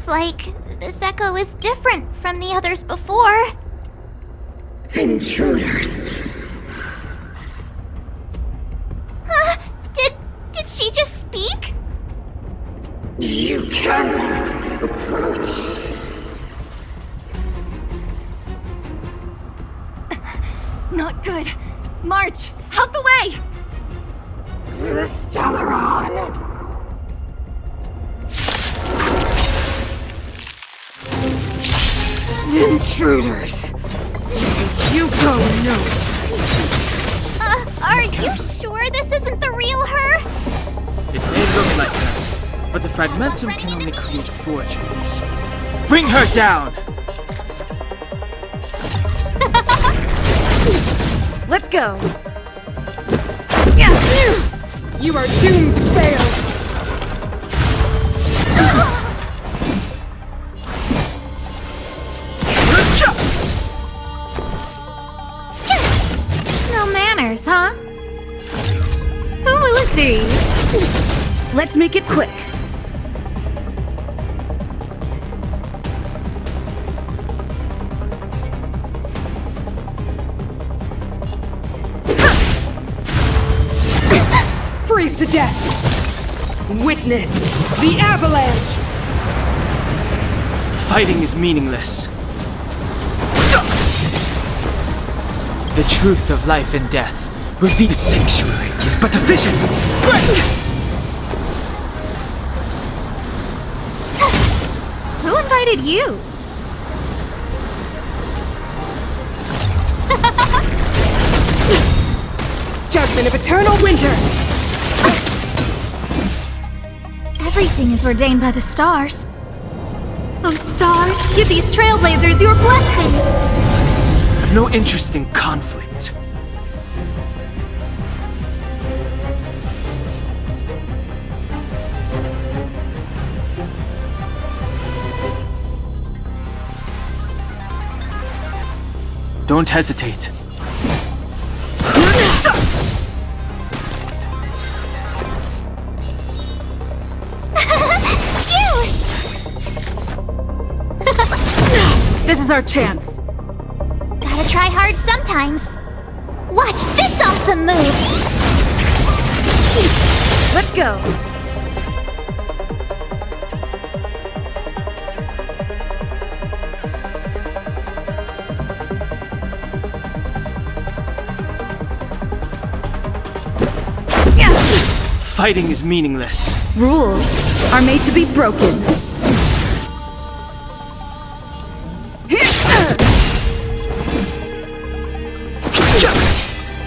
Looks like this echo is different from the others before. Intruders! Huh? Did she just speak? You cannot approach. Not good. March, out the way! The Stellaron! Intruders! You go nowhere! Are you sure this isn't the real her? It may look like her, but the fragmentum can only create forgeries. Bring her down! Let's go. You are doomed to fail! No manners, huh? Who will it be? Let's make it quick. Freeze to death! Witness the avalanche! Fighting is meaningless. The truth of life and death reveals the sanctuary is but a vision. Break! Who invited you? Judgment of eternal winter! Everything is ordained by the stars. Oh, stars, give these trailblazers your blessing! I have no interest in conflict. Don't hesitate. This is our chance. Gotta try hard sometimes. Watch this awesome move! Let's go. Fighting is meaningless. Rules are made to be broken.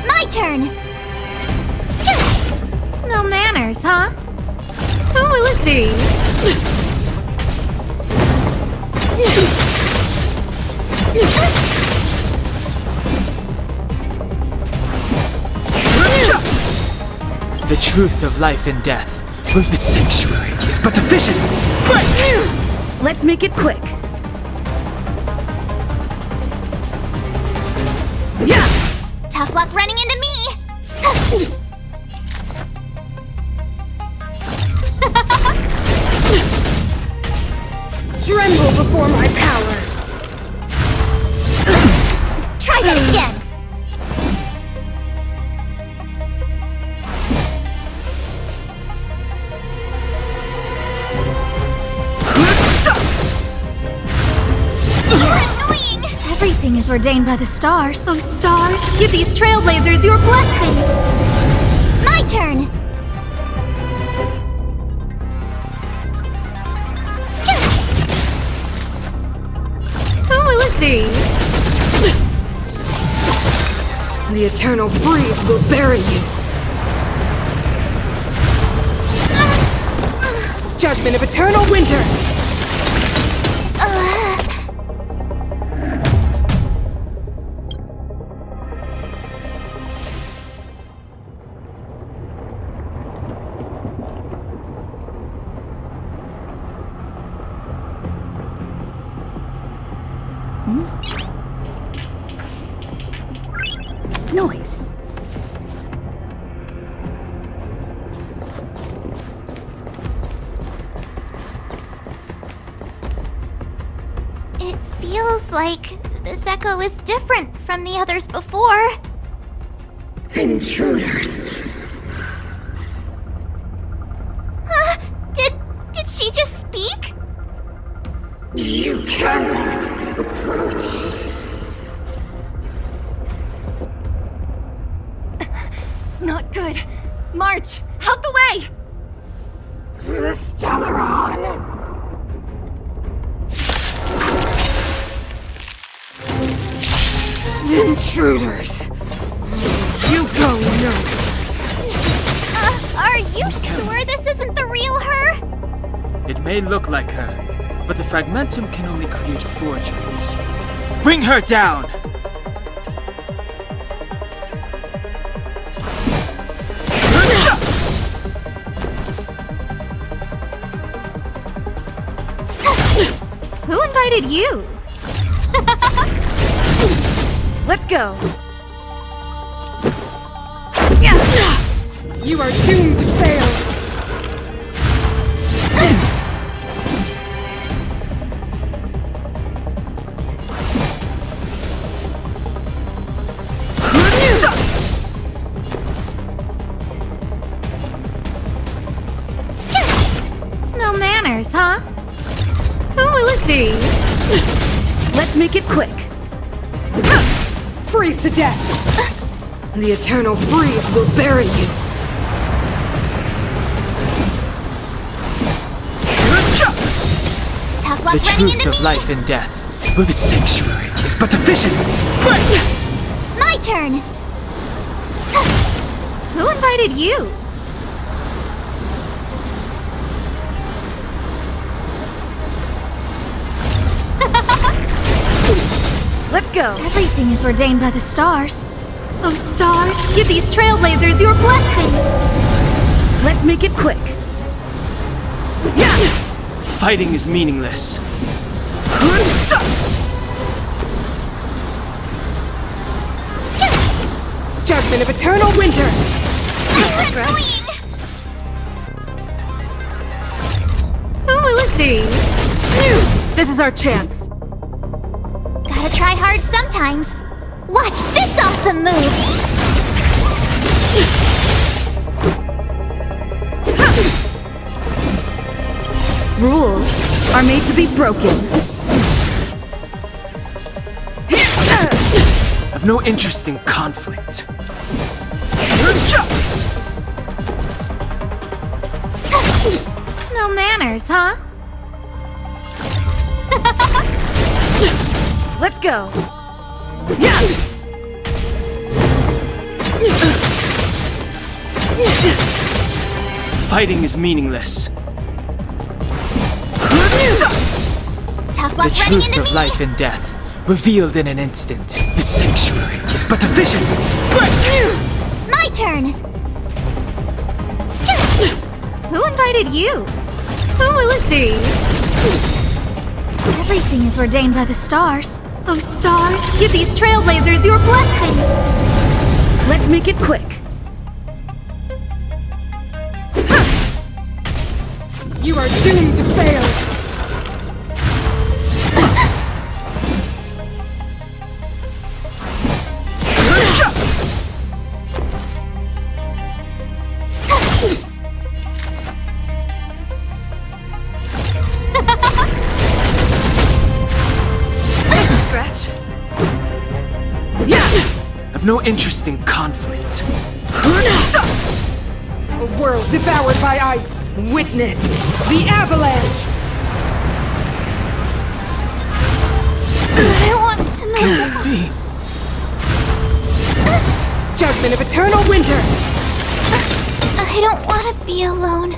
My turn! No manners, huh? Who will it be? The truth of life and death with the sanctuary is but a vision. Break! Let's make it quick. Tough luck running into me! Tremble before my power! Try that again! You're annoying! Everything is ordained by the stars, so stars, give these trailblazers your blessing! My turn! Who will it be? The eternal freeze will bury you! Judgment of eternal winter! Noise. like this echo is different from the others before. Intruders! Huh? Did she just speak? You cannot approach. Not good. March, out the way! The Stellaron! Intruders! You go no! Are you sure this isn't the real her? It may look like her, but the fragmentum can only create forgeries. Bring her down! Who invited you? Let's go. You are doomed to fail! No manners, huh? Who will it be? Let's make it quick. Freeze to death! The eternal freeze will bury you! Tough The luck running into truth of me! life and death, where the sanctuary is but a vision. My turn! Who invited you? Let's go. Everything is ordained by the stars. Oh, stars, give these trailblazers your blessing! Let's make it quick. Fighting is meaningless. Judgment of eternal winter! Annoying! Who will it be? This is our chance! Gotta try hard sometimes. Watch this awesome move! Rules are made to be broken. I've no interest in conflict. No manners, huh? Let's go. Fighting is meaningless. Tough The luck running truth into of me! life and death, revealed in an instant. The sanctuary is but a vision. My turn! Who invited you? Who will it be? Everything is ordained by the stars. Oh, stars, give these trailblazers your blessing! Let's make it quick. You are doomed to fail! Scratch. I've no interest in conflict. A world devoured by ice! Witness the avalanche! I want to know. Can it be? Judgment of eternal winter! I don't want to be alone.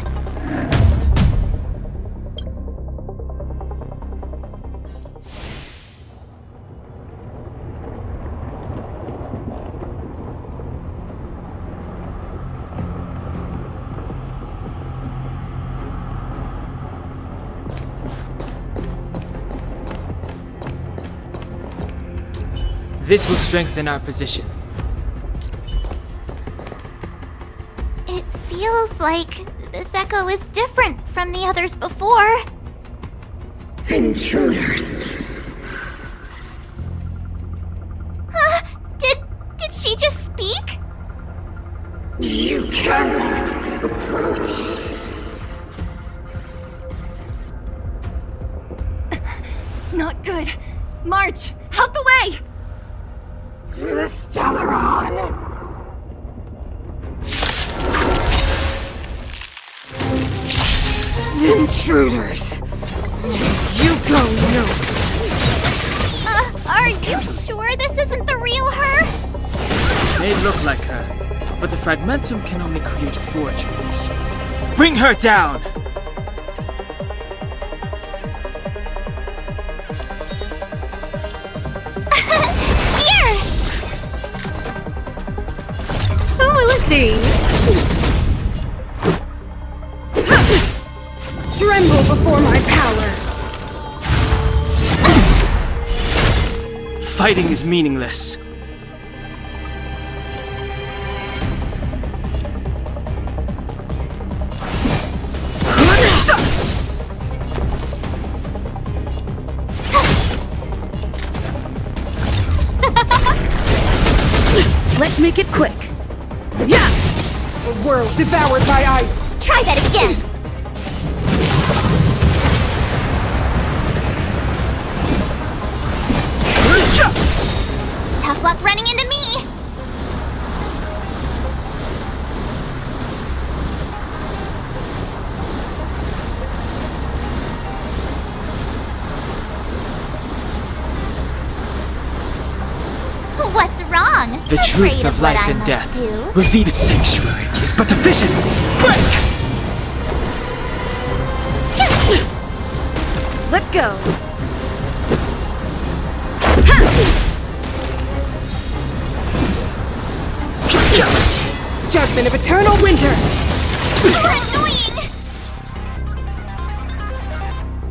This will strengthen our position. It feels like this echo is different from the others before. Intruders! You cannot approach. Not good. March, out the way! The Stellaron! Intruders! You go no! Are you sure this isn't the real her? May look like her, but the fragmentum can only create forgeries. Bring her down! Here! Who will it be? Tremble before my power! Fighting is meaningless. Let's make it quick. Yeah! A world devoured by ice! Try that again! Tough luck running into me! What's wrong? The Afraid truth of what life I and might death. do? Reveal the sanctuary is but a vision. Break! Let's go. Judgment of eternal winter! You're annoying!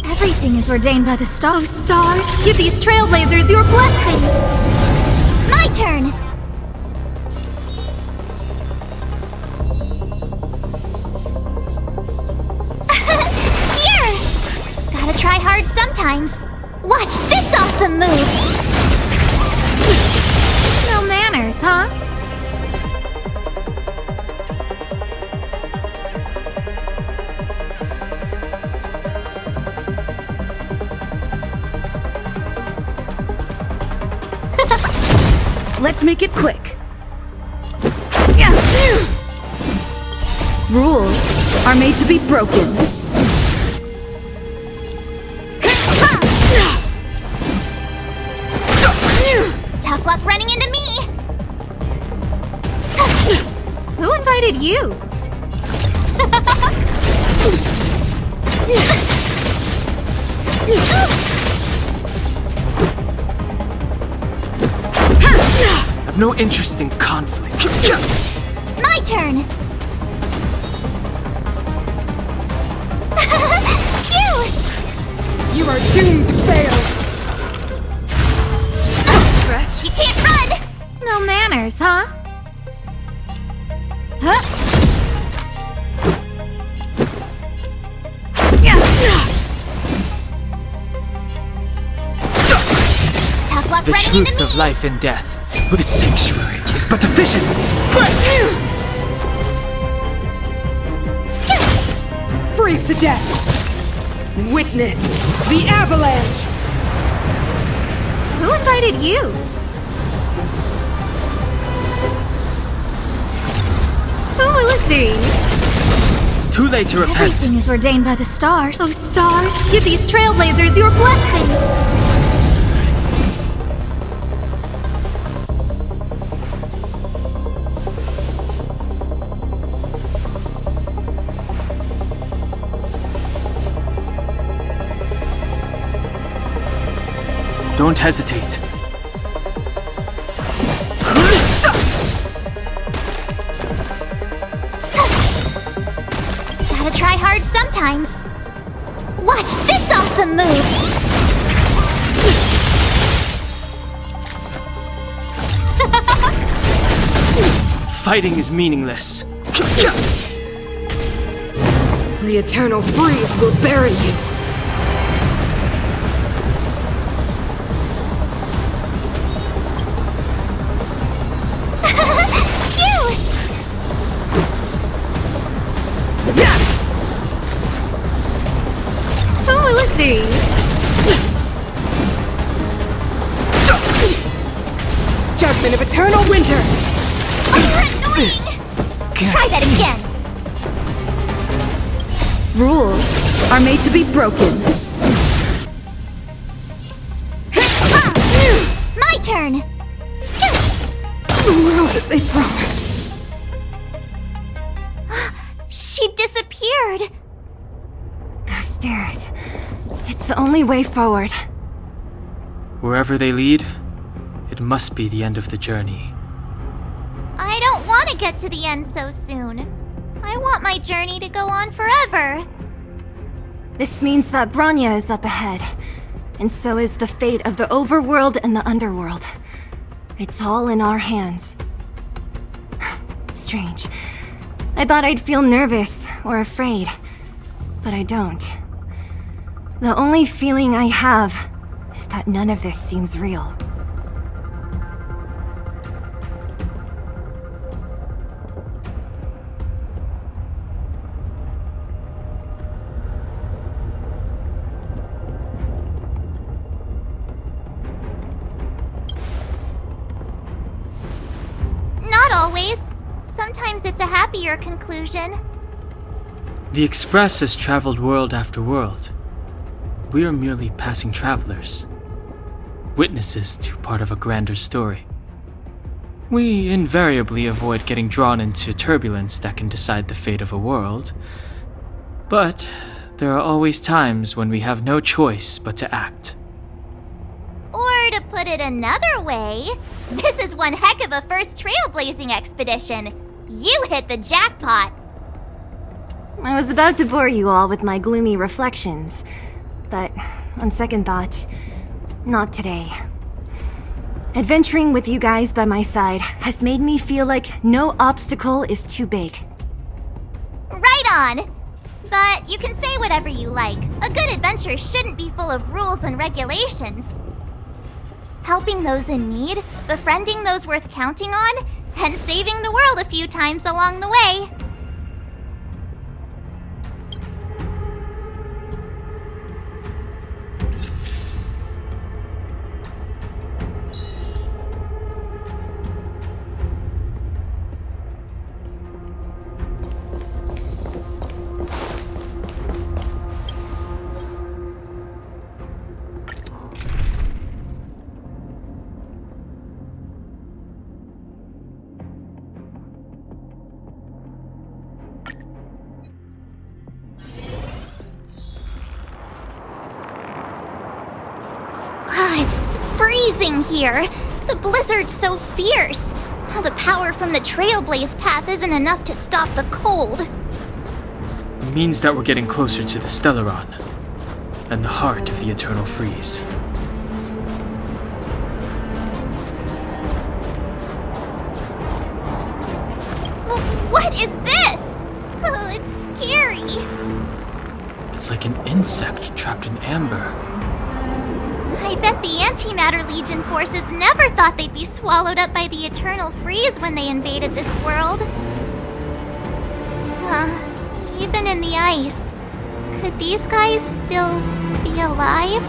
Everything is ordained by the stars. Stars, give these trailblazers your blessing! My turn! Here! Gotta try hard sometimes. Watch this awesome move! No manners, huh? Let's make it quick. Rules are made to be broken. Tough luck running into me! Who invited you? I've no interest in conflict. My turn! Phew! You are doomed to fail! Stretch. You can't run! No manners, huh? Huh? Tough luck The running truth into of me! life and death. With a sanctuary is but a vision. Break! Freeze to death! Witness the avalanche! Who invited you? Who will it be? Too late to repent. Everything is ordained by the stars. Oh, stars, give these trailblazers your blessing! Don't hesitate. Gotta try hard sometimes. Watch this awesome move! Fighting is meaningless. The eternal freeze will bury you! Phew! here! You're annoying! This can't Try that again! Rules are made to be broken. My turn! The world that they promised. She disappeared! Those stairs. It's the only way forward. Wherever they lead, it must be the end of the journey. I don't want to get to the end so soon. I want my journey to go on forever. This means that Bronya is up ahead. And so is the fate of the overworld and the underworld. It's all in our hands. Strange. I thought I'd feel nervous or afraid, but I don't. The only feeling I have is that none of this seems real. Not always. Sometimes it's a happier conclusion. The Express has traveled world after world. We are merely passing travelers, witnesses to part of a grander story. We invariably avoid getting drawn into turbulence that can decide the fate of a world, but there are always times when we have no choice but to act. Or to put it another way, this is one heck of a first trailblazing expedition. You hit the jackpot. I was about to bore you all with my gloomy reflections, but on second thought, not today. Adventuring with you guys by my side has made me feel like no obstacle is too big. Right on. But you can say whatever you like. A good adventure shouldn't be full of rules and regulations. Helping those in need, befriending those worth counting on, and saving the world a few times along the way. It's freezing here. The blizzard's so fierce. The power from the Trailblaze path isn't enough to stop the cold. It means that we're getting closer to the Stellaron, and the heart of the Eternal Freeze. What is this? Oh, it's scary. It's like an insect trapped in amber. I bet the Antimatter Legion forces never thought they'd be swallowed up by the Eternal Freeze when they invaded this world. Even in the ice, could these guys still be alive?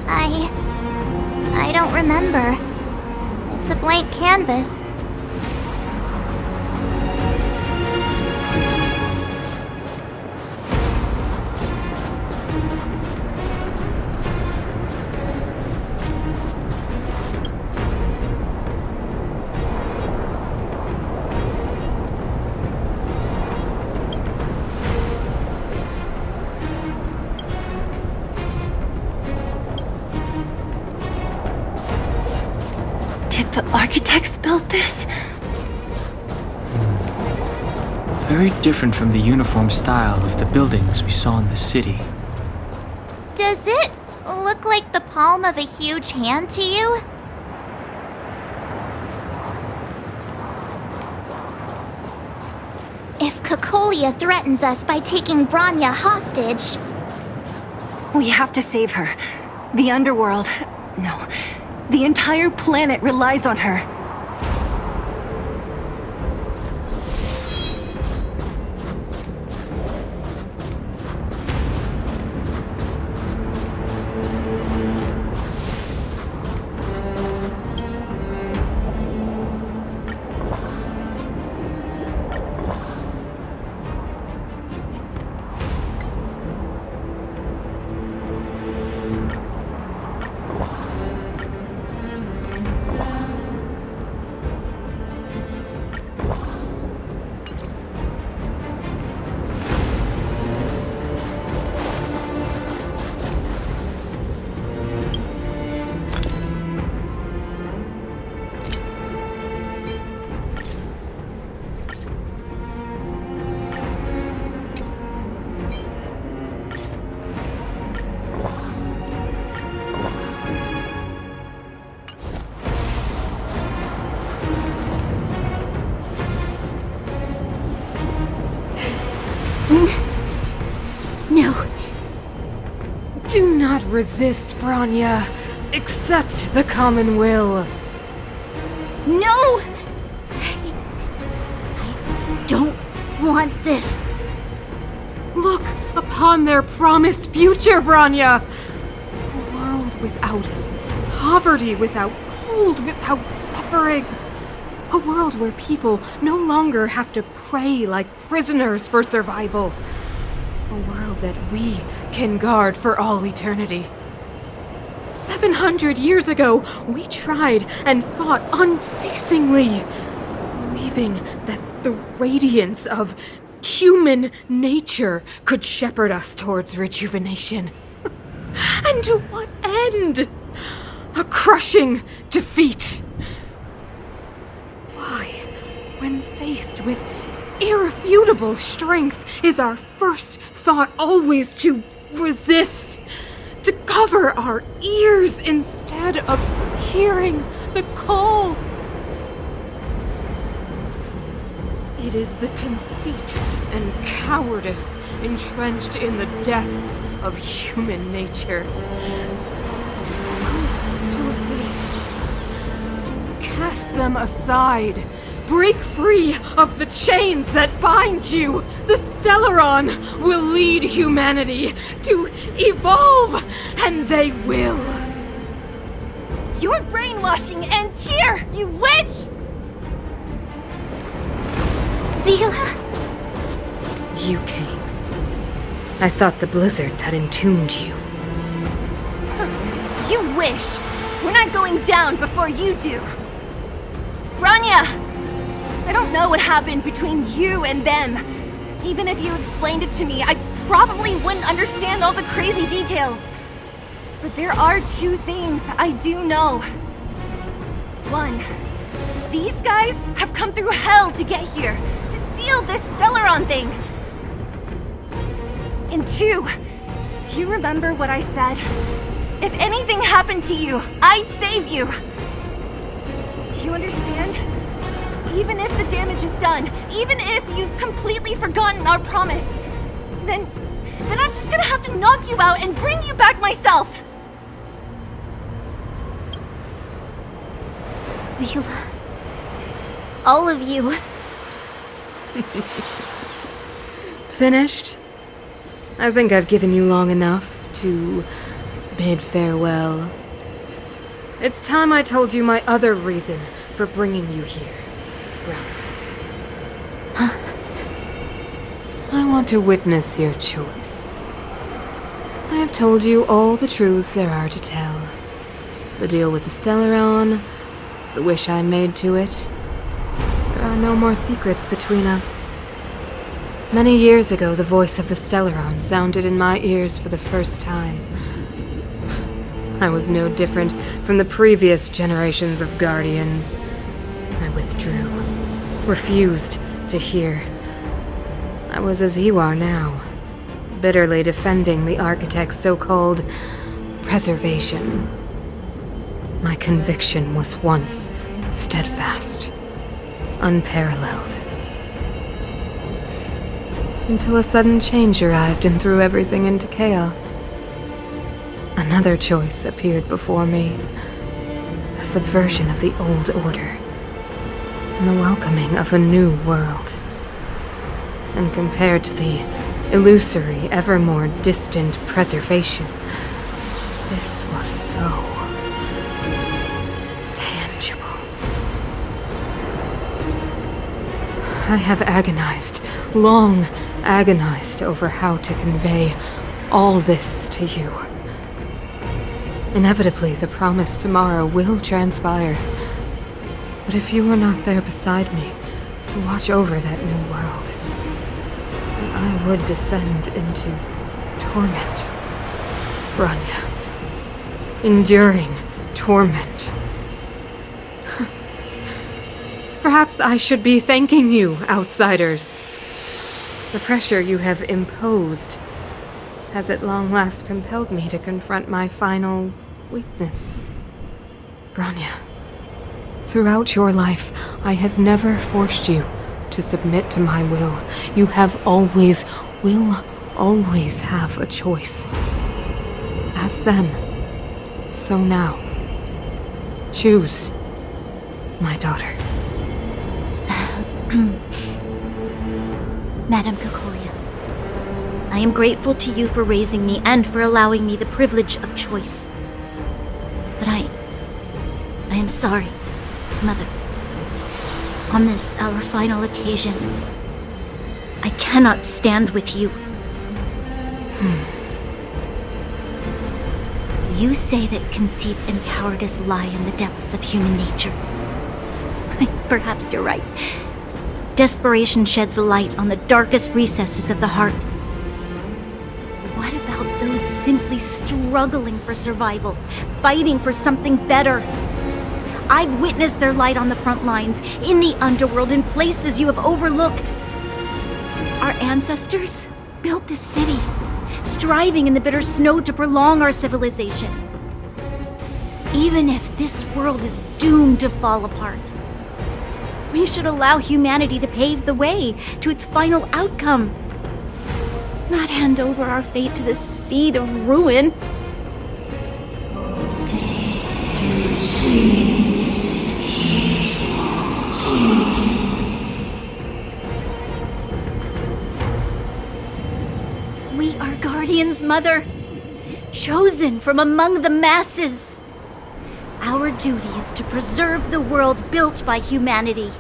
I don't remember. It's a blank canvas. Did the architects build this? Very different from the uniform style of the buildings we saw in the city. Does it look like the palm of a huge hand to you? If Cocolia threatens us by taking Bronya hostage... We have to save her. The underworld... No. The entire planet relies on her. resist, Bronya. Accept the common will. No! I don't want this. Look upon their promised future, Bronya! A world without poverty, without cold, without suffering. A world where people no longer have to pray like prisoners for survival. A world that we can guard for all eternity. 700 years ago, we tried and fought unceasingly, believing that the radiance of human nature could shepherd us towards rejuvenation. And to what end? A crushing defeat. Why, when faced with irrefutable strength, is our first thought always to resist? To cover our ears instead of hearing the call? It is the conceit and cowardice entrenched in the depths of human nature. So difficult to efface. Cast them aside. Break free of the chains that bind you. The Stellaron will lead humanity to evolve, and they will. Your brainwashing ends here, you witch! Zila? You came. I thought the blizzards had entombed you. You wish! We're not going down before you do! Bronya! I don't know what happened between you and them. Even if you explained it to me, I probably wouldn't understand all the crazy details. But there are two things I do know. One, these guys have come through hell to get here, to seal this Stellaron thing. And two, do you remember what I said? If anything happened to you, I'd save you. Do you understand? Even if the damage is done, even if you've completely forgotten our promise, then I'm just gonna have to knock you out and bring you back myself. Zila. All of you. Finished? I think I've given you long enough to bid farewell. It's time I told you my other reason for bringing you here. Huh? I want to witness your choice. I have told you all the truths there are to tell. The deal with the Stellaron, the wish I made to it. There are no more secrets between us. Many years ago, the voice of the Stellaron sounded in my ears for the first time. I was no different from the previous generations of Guardians. I withdrew, refused to hear. I was as you are now, bitterly defending the Architect's so-called preservation. My conviction was once steadfast, unparalleled. Until a sudden change arrived and threw everything into chaos. Another choice appeared before me. A subversion of the old order. And the welcoming of a new world. And compared to the illusory, ever more distant preservation, this was so tangible. I have agonized, long agonized over how to convey all this to you. Inevitably, the promised tomorrow will transpire. But if you were not there beside me to watch over that new world, I would descend into torment. Bronya. Enduring torment. Perhaps I should be thanking you, outsiders. The pressure you have imposed has at long last compelled me to confront my final weakness. Bronya, throughout your life, I have never forced you to submit to my will. You have always, will always have a choice. As then, so now. Choose, my daughter. Madame Kokoria, I am grateful to you for raising me and for allowing me the privilege of choice. But I am sorry, Mother. On this, our final occasion, I cannot stand with you. You say that conceit and cowardice lie in the depths of human nature. Perhaps you're right. Desperation sheds a light on the darkest recesses of the heart. What about those simply struggling for survival, fighting for something better? I've witnessed their light on the front lines, in the underworld, in places you have overlooked. Our ancestors built this city, striving in the bitter snow to prolong our civilization. Even if this world is doomed to fall apart, we should allow humanity to pave the way to its final outcome. Not hand over our fate to the seed of ruin. We are guardians, Mother, chosen from among the masses. Our duty is to preserve the world built by humanity.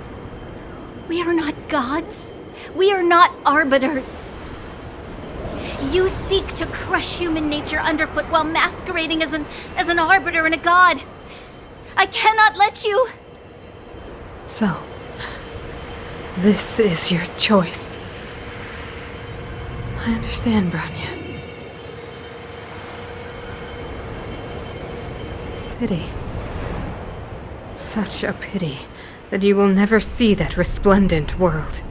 We are not gods. We are not arbiters. You seek to crush human nature underfoot while masquerading as an arbiter and a god. I cannot let you. So, this is your choice. I understand, Branya. Pity. Such a pity that you will never see that resplendent world.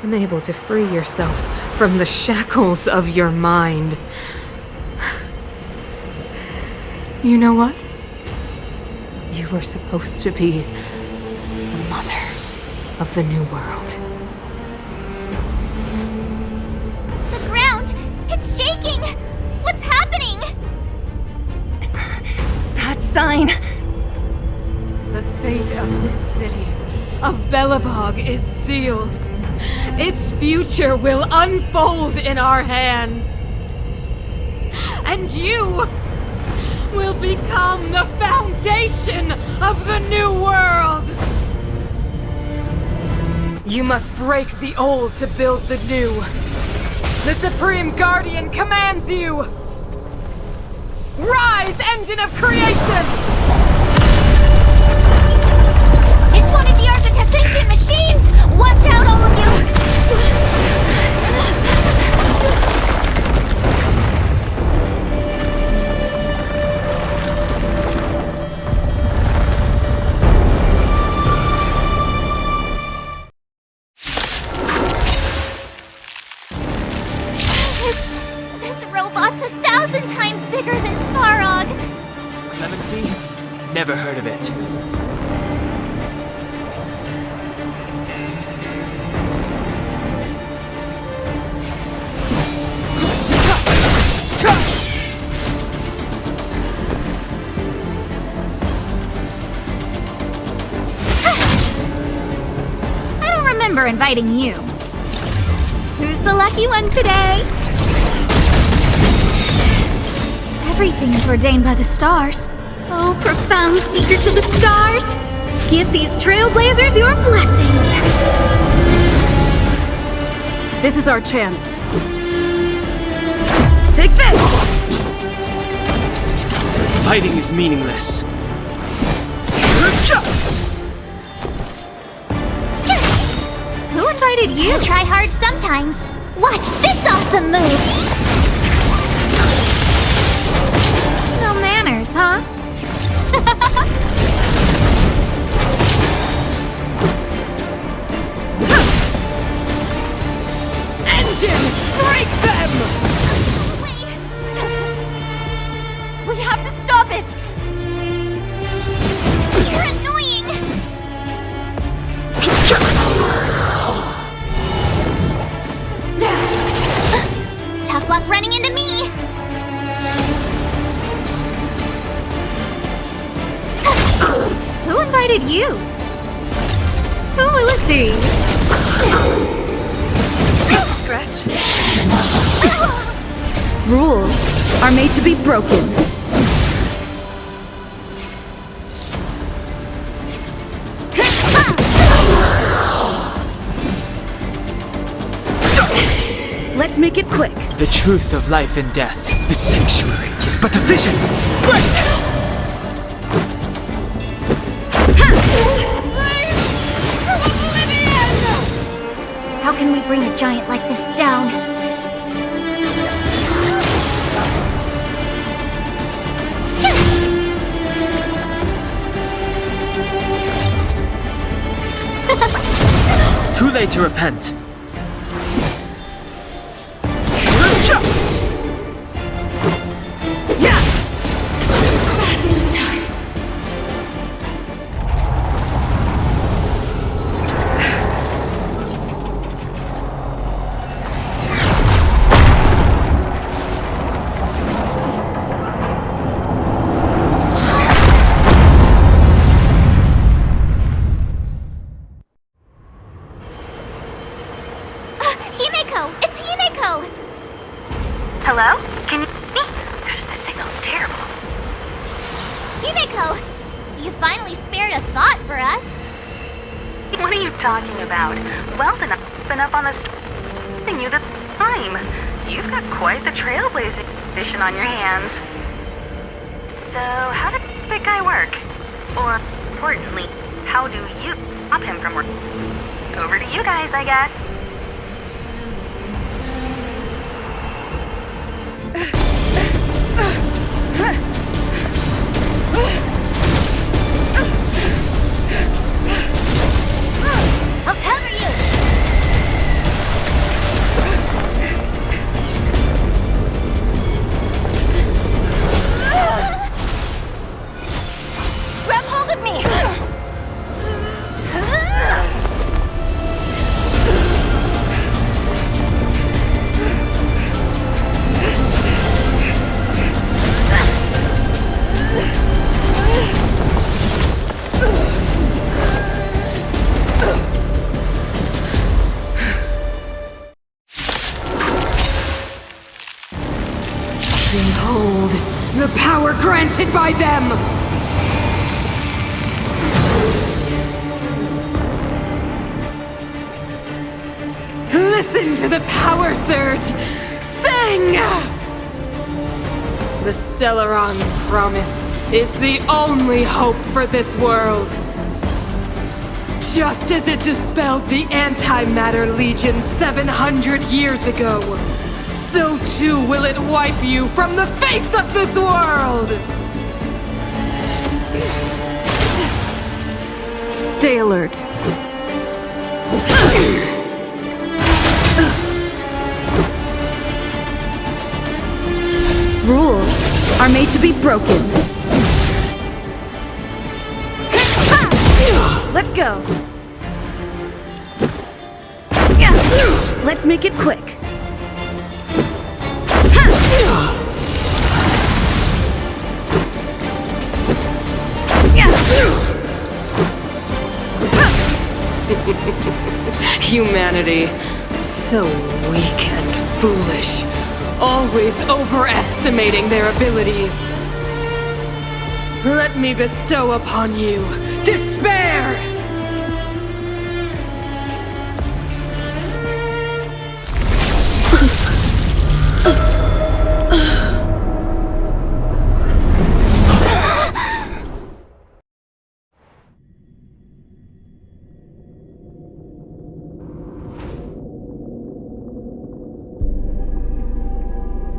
Unable to free yourself from the shackles of your mind. You know what? You were supposed to be the mother of the new world. The ground! It's shaking! What's happening? That sign. The fate of this city, of Belobog, is sealed. Its future will unfold in our hands. And you will become the foundation of the new world. You must break the old to build the new. The Supreme Guardian commands you. Rise, engine of creation! It's one of the Architect's ancient machines! Watch out, all of you! This robot's 1,000 times bigger than Svarog! Clemency? Never heard of it. I don't remember inviting you. Who's the lucky one today? Everything is ordained by the stars. Oh, profound secrets of the stars! Give these trailblazers your blessing! This is our chance. Take this! Fighting is meaningless. Who invited you? I try hard sometimes. Watch this awesome move! No manners, huh? Engine, break them! We have to stop it! You're annoying! Tough luck running into me! invited you? Who will it be? Just a scratch. Rules are made to be broken. Let's make it quick. The truth of life and death. The sanctuary is but a vision. Break! How can we bring a giant like this down? Too late to repent. Himeko! It's Himeko! Hello? Can you hear me? Gosh, the signal's terrible. Himeko! You finally spared a thought for us. What are you talking about? Weldon, I've been up on the thing you the time. You've got quite the trailblazing mission on your hands. So, how did that guy work? Or, importantly, how do you stop him from working? Over to you guys, I guess. I'll cover you! Grab hold of me! Behold, the power granted by them! Listen to the power surge! Sing! The Stellaron's promise is the only hope for this world. Just as it dispelled the Antimatter Legion 700 years ago, so too will it wipe you from the face of this world! Stay alert. Rules are made to be broken. Let's go. Let's make it quick. Humanity, so weak and foolish, always overestimating their abilities. Let me bestow upon you despair!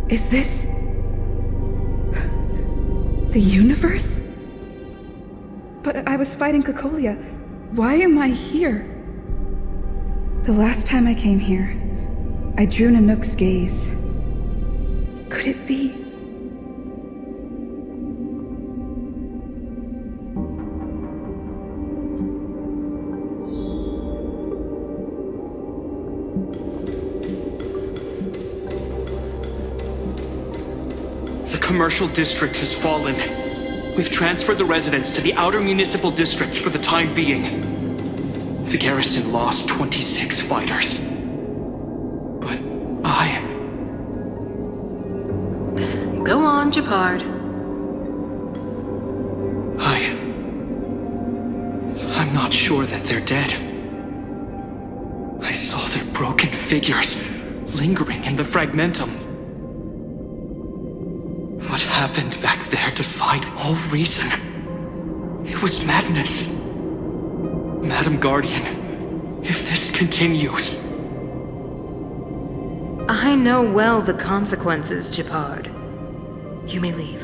Is this the universe? But I was fighting Cocolia. Why am I here? The last time I came here, I drew Nanook's gaze. Could it be? The commercial district has fallen. We've transferred the residents to the outer municipal district for the time being. The garrison lost 26 fighters. But Go on, Gepard. I'm not sure that they're dead. I saw their broken figures lingering in the fragmentum. What happened back there defied all reason. It was madness. Madam Guardian, if this continues... I know well the consequences, Gepard. You may leave.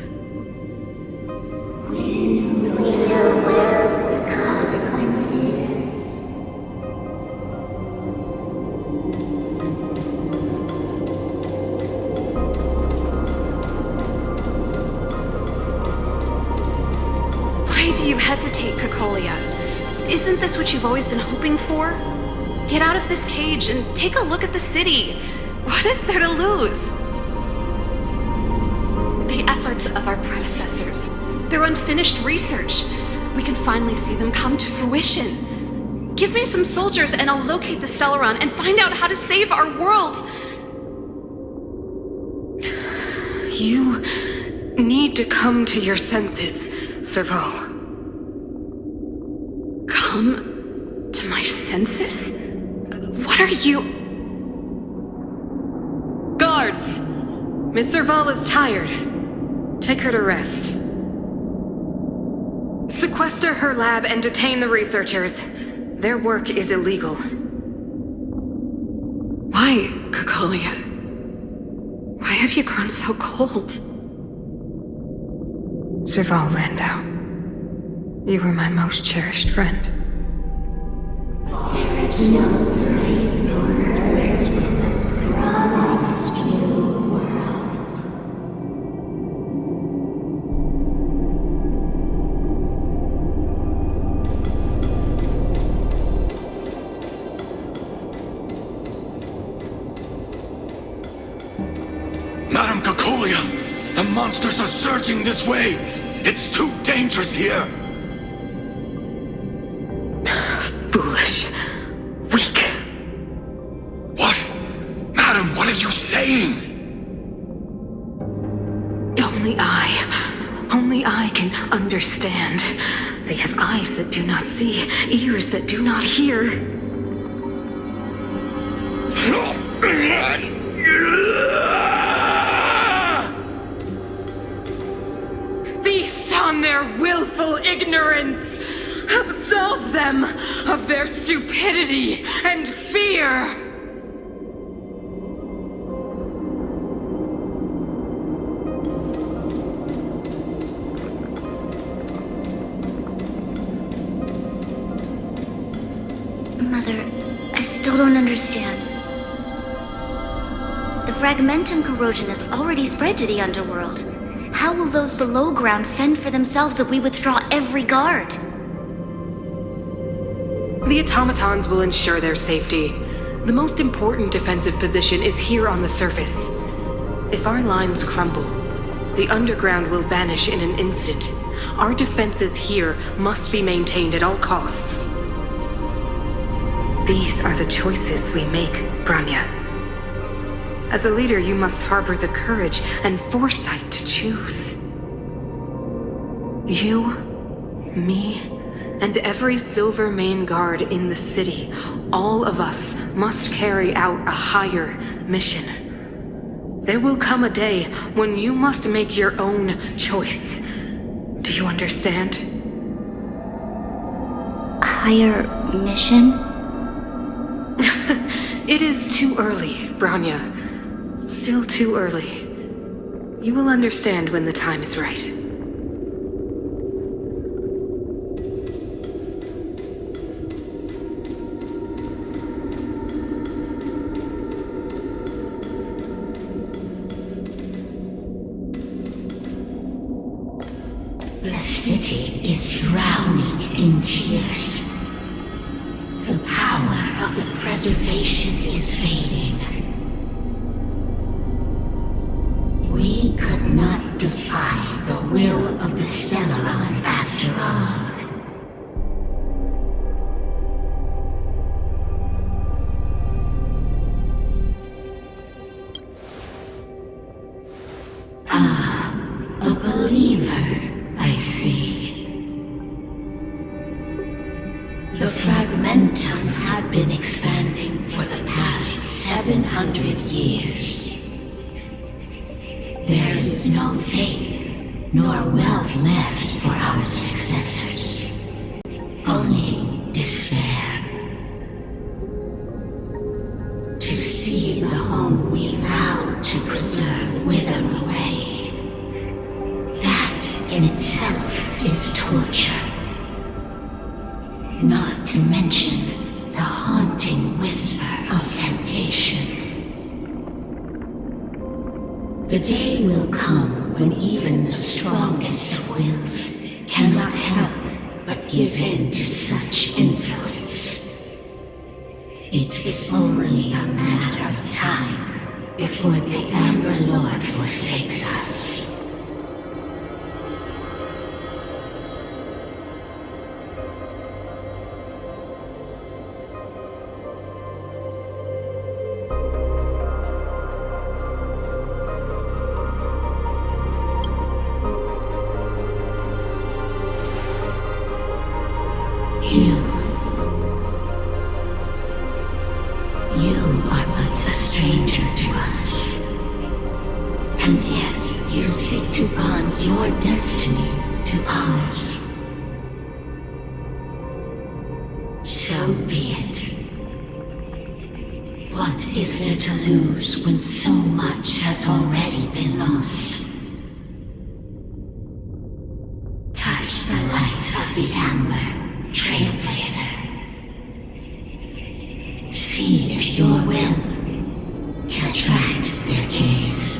Why do you hesitate, Cocolia? Isn't this what you've always been hoping for? Get out of this cage and take a look at the city. What is there to lose? The efforts of our predecessors, their unfinished research. We can finally see them come to fruition. Give me some soldiers and I'll locate the Stellaron and find out how to save our world. You need to come to your senses, Serval. Come to my senses? What are you... Guards! Miss Serval is tired. Take her to rest. Sequester her lab and detain the researchers. Their work is illegal. Why, Cocolia? Why have you grown so cold? Serval Landau. You were my most cherished friend. Madam Cocolia, the monsters are surging this way. It's too dangerous here. Foolish. Weak. What? Madam, what are you saying? Only I can understand. They have eyes that do not see, ears that do not hear. Feast on their willful ignorance! Absolve them of their stupidity and fear! Mother, I still don't understand. The fragmentum corrosion has already spread to the underworld. How will those below ground fend for themselves if we withdraw every guard? The automatons will ensure their safety. The most important defensive position is here on the surface. If our lines crumble, the underground will vanish in an instant. Our defenses here must be maintained at all costs. These are the choices we make, Branya. As a leader, you must harbor the courage and foresight to choose. You, me, and every Silver Main Guard in the city, all of us must carry out a higher mission. There will come a day when you must make your own choice. Do you understand? A higher mission? It is too early, Branya. Still too early. You will understand when the time is right. The city is drowning in tears. The power of the preservation is fading. We could not defy the will of the Stellaron after all. A believer, I see. The Fragmentum had been expanding for the past 700 years. There is no faith nor wealth left for our successors. Only despair. To see the home we vowed to preserve wither away. That in itself is torture. Not to mention the haunting whisper of temptation. The day will come when even the strongest of wills cannot help but give in to such influence. It is only a matter of time before the Amber Lord forsakes us. You are but a stranger to us. And yet you seek to bond your destiny to ours. So be it. What is there to lose when so much has already been lost? Touch the light of the Amber, Trailblazer. See if your will can attract their gaze.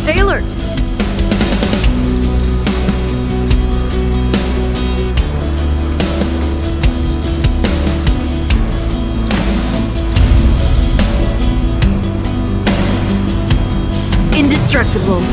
Stay alert! Indestructible.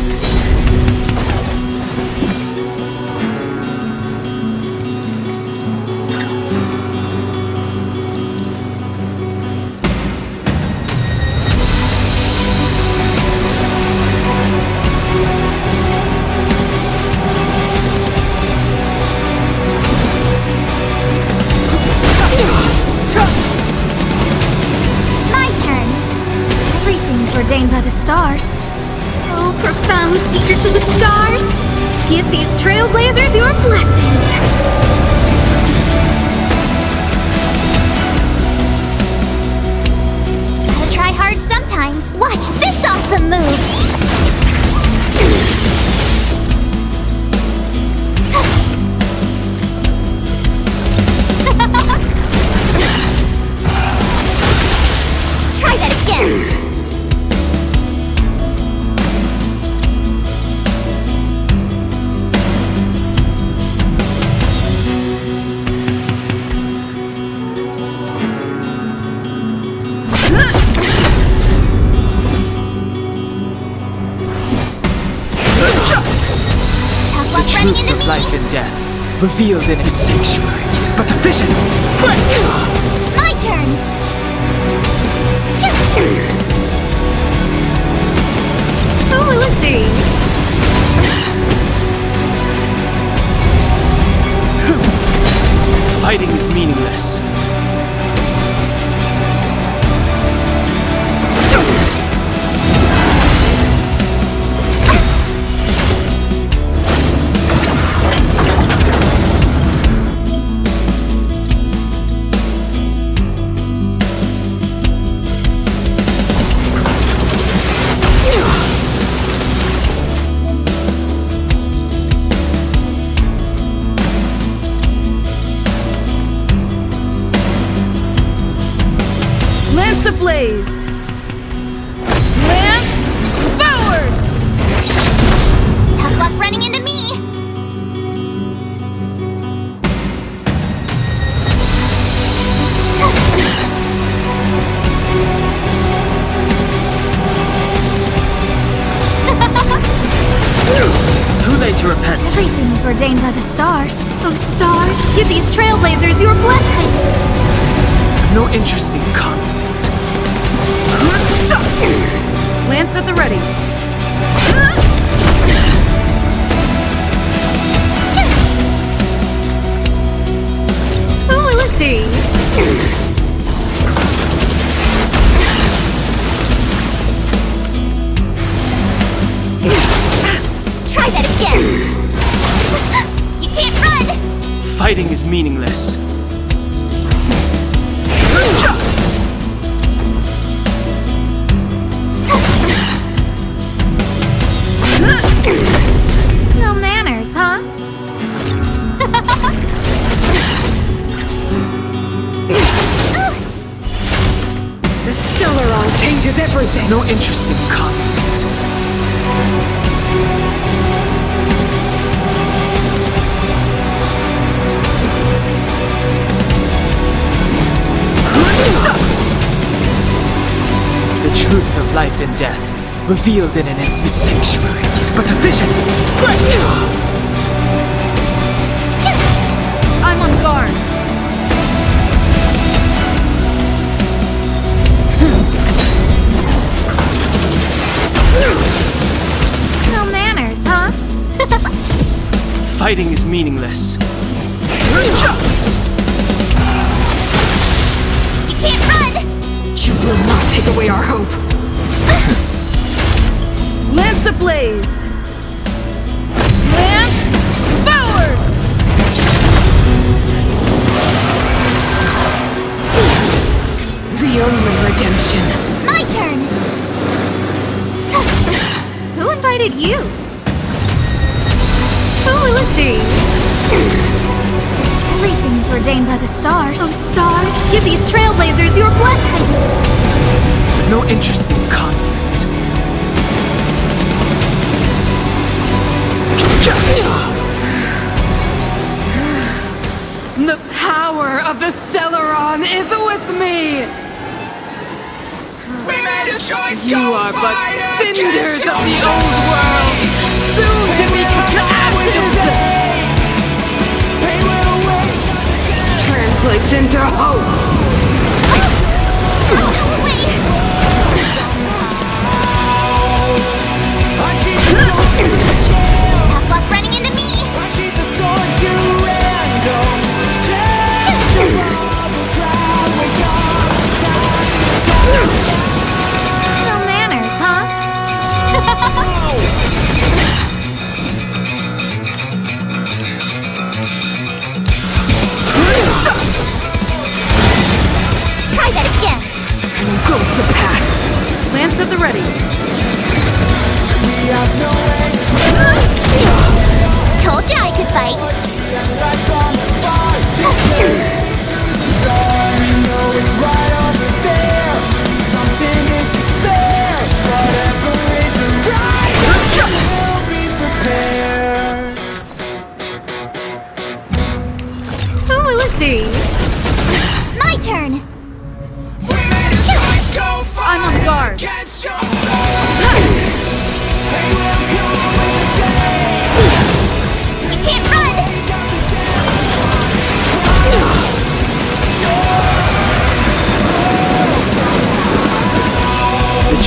Ordained by the stars. Oh, profound secrets of the stars! Give these trailblazers your blessing! Gotta try hard sometimes. Watch this awesome move! running truth into of me! life and death, revealed in its sanctuary, is but a vision. My turn! Who will it be? Fighting is meaningless. Lance ablaze! Lance forward! Tough luck running into me! Too late to repent. Everything is ordained by the stars. Oh, stars, give these trailblazers your blessing! No interest in conflict. Lance at the ready. Who will it be? Try that again! You can't run! Fighting is meaningless. No manners, huh? The Stellaron changes everything! No interest in conflict. The truth of life and death, revealed in an instant sanctuary, is but a vision. I'm on guard! No manners, huh? Fighting is meaningless. You can't run! You will not take away our hope! Lance ablaze! Lance forward! The only redemption. My turn! Who invited you? Who will it be? Everything is ordained by the stars. Oh, stars, give these trailblazers your blessing! No interest in conflict. The power of the Stellaron is with me! We made a choice. You are but cinders of the old world, soon to become ashes! Translates into hope! Go away! Tough luck running into me! No manners, huh? Try that again! Goes the past! Lance at the ready. Told you I could fight! Who will it be? My turn! I'm on guard.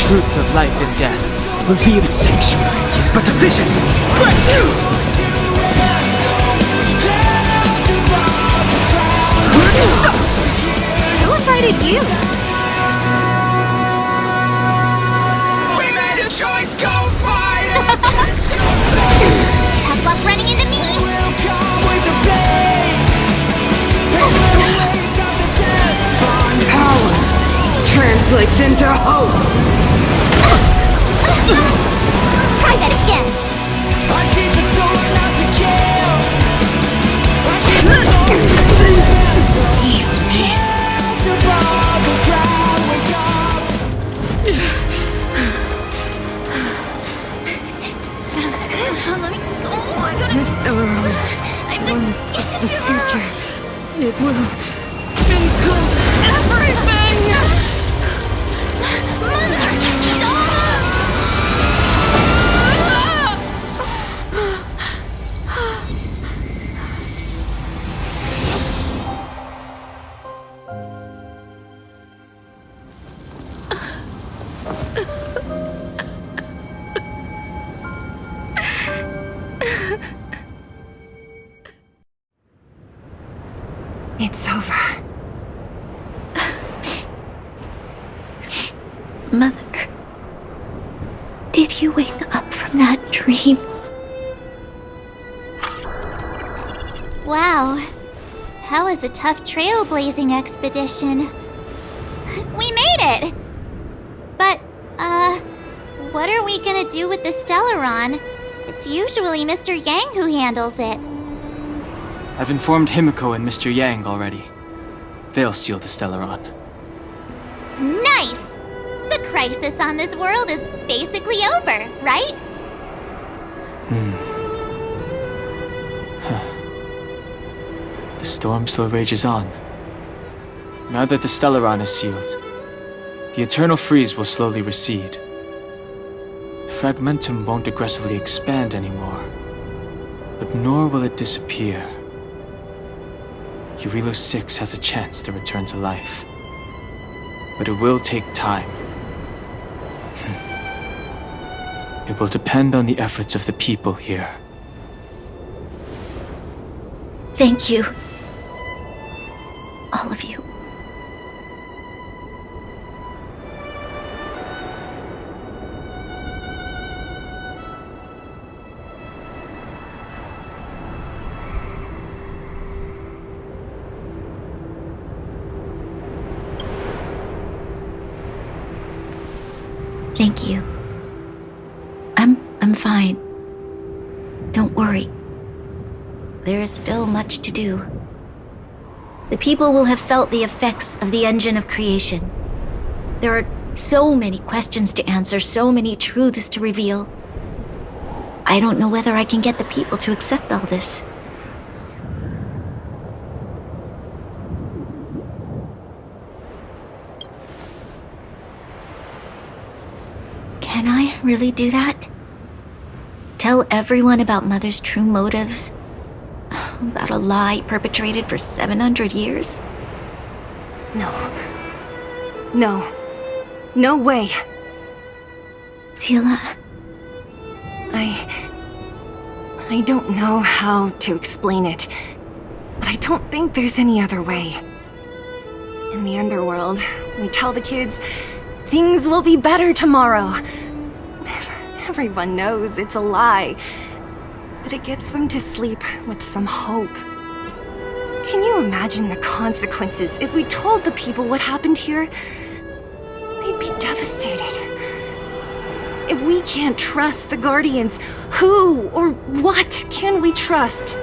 truth of life and death. Reveal the sanctuary is but a vision. Who invited you? We made a choice, go fight it! Tough luck running into me! We'll come with the blade. Power translates into hope. Try that again! I sheep the sword not to kill. I sheep the sword Deceived me. above the ground we come. Miss Delaron, warnest us the future. It will include everything! It's over. Mother, did you wake up from that dream? Wow. That was a tough trailblazing expedition. We made it! But, what are we gonna do with the Stellaron? It's usually Mr. Yang who handles it. I've informed Himiko and Mr. Yang already. They'll steal the Stellaron. Nice! The crisis on this world is basically over, right? The storm still rages on. Now that the Stellaron is sealed, the eternal freeze will slowly recede. Fragmentum won't aggressively expand anymore, but nor will it disappear. Urilo 6 has a chance to return to life, but it will take time. It will depend on the efforts of the people here. Thank you. All of you. Thank you. I'm fine. Don't worry. There is still much to do. The people will have felt the effects of the engine of creation. There are so many questions to answer, so many truths to reveal. I don't know whether I can get the people to accept all this. Can I really do that? Tell everyone about Mother's true motives? About a lie perpetrated for 700 years? No. No. No way. Sila, I don't know how to explain it, but I don't think there's any other way. In the underworld, we tell the kids, things will be better tomorrow. Everyone knows it's a lie, but it gets them to sleep with some hope. Can you imagine the consequences if we told the people what happened here? They'd be devastated. If we can't trust the Guardians, who or what can we trust?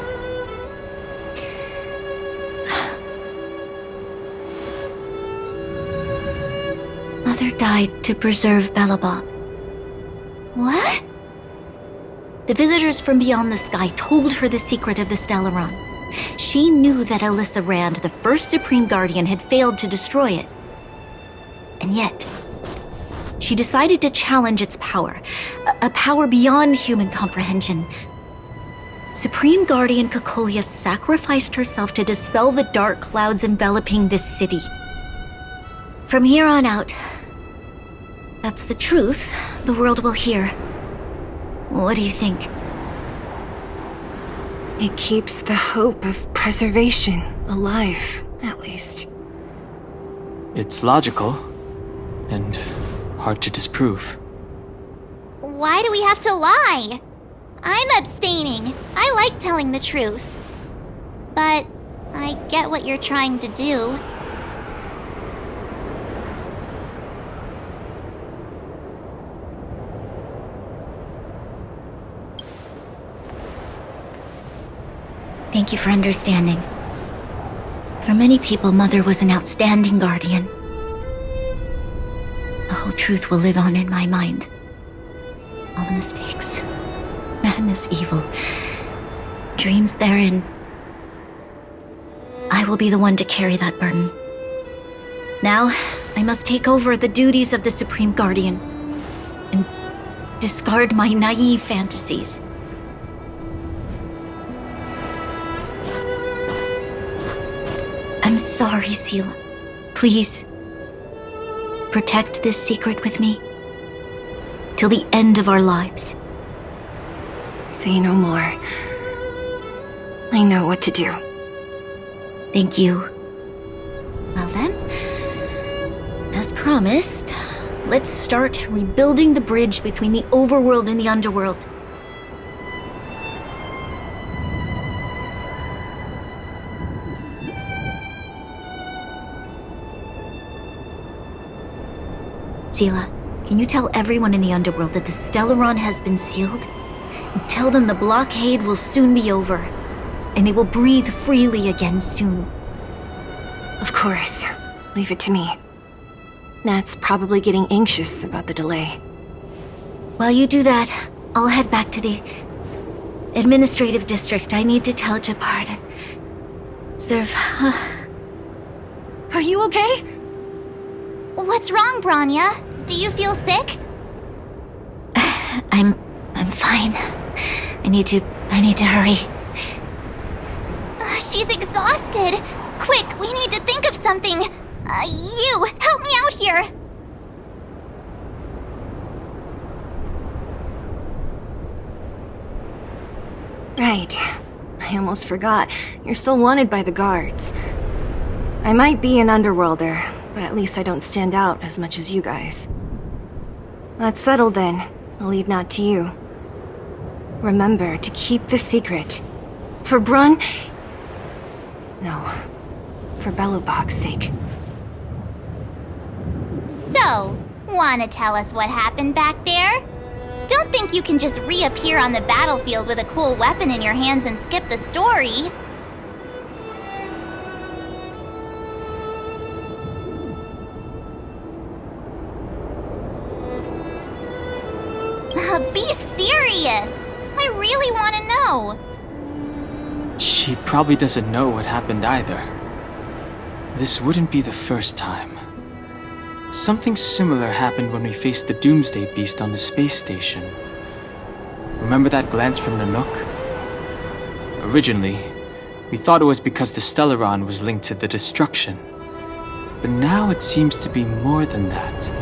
Mother died to preserve Belobog. What? The visitors from beyond the sky told her the secret of the Stellaron. She knew that Alyssa Rand, the first Supreme Guardian, had failed to destroy it. And yet, she decided to challenge its power, a power beyond human comprehension. Supreme Guardian Cocolia sacrificed herself to dispel the dark clouds enveloping this city. From here on out, that's the truth the world will hear. What do you think? It keeps the hope of preservation alive, at least. It's logical, and hard to disprove. Why do we have to lie? I'm abstaining. I like telling the truth. But I get what you're trying to do. Thank you for understanding. For many people, Mother was an outstanding guardian. The whole truth will live on in my mind. All the mistakes, madness, evil, dreams therein. I will be the one to carry that burden. Now, I must take over the duties of the Supreme Guardian and discard my naive fantasies. I'm sorry, Seela. Please, protect this secret with me till the end of our lives. Say no more. I know what to do. Thank you. Well then, as promised, let's start rebuilding the bridge between the overworld and the underworld. Seela, can you tell everyone in the underworld that the Stellaron has been sealed? And tell them the blockade will soon be over, and they will breathe freely again soon. Of course. Leave it to me. Nat's probably getting anxious about the delay. While you do that, I'll head back to the administrative district. I need to tell Jabard and serve. Are you okay? What's wrong, Branya? Do you feel sick? I'm fine. I need to hurry. She's exhausted. Quick, we need to think of something. You, help me out here. Right. I almost forgot. You're still wanted by the guards. I might be an underworlder, but at least I don't stand out as much as you guys. That's settled then. I'll leave Nat to you. Remember to keep the secret. For Brun... No. For Belobog's sake. So, wanna tell us what happened back there? Don't think you can just reappear on the battlefield with a cool weapon in your hands and skip the story. Be serious! I really want to know. She probably doesn't know what happened either. This wouldn't be the first time. Something similar happened when we faced the Doomsday Beast on the space station. Remember that glance from Nanook? Originally, we thought it was because the Stellaron was linked to the destruction. But now it seems to be more than that.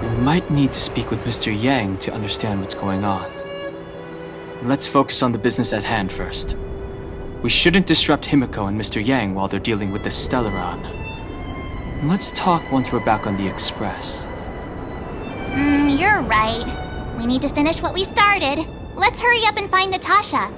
We might need to speak with Mr. Yang to understand what's going on. Let's focus on the business at hand first. We shouldn't disrupt Himiko and Mr. Yang while they're dealing with the Stellaron. Let's talk once we're back on the Express. You're right. We need to finish what we started. Let's hurry up and find Natasha.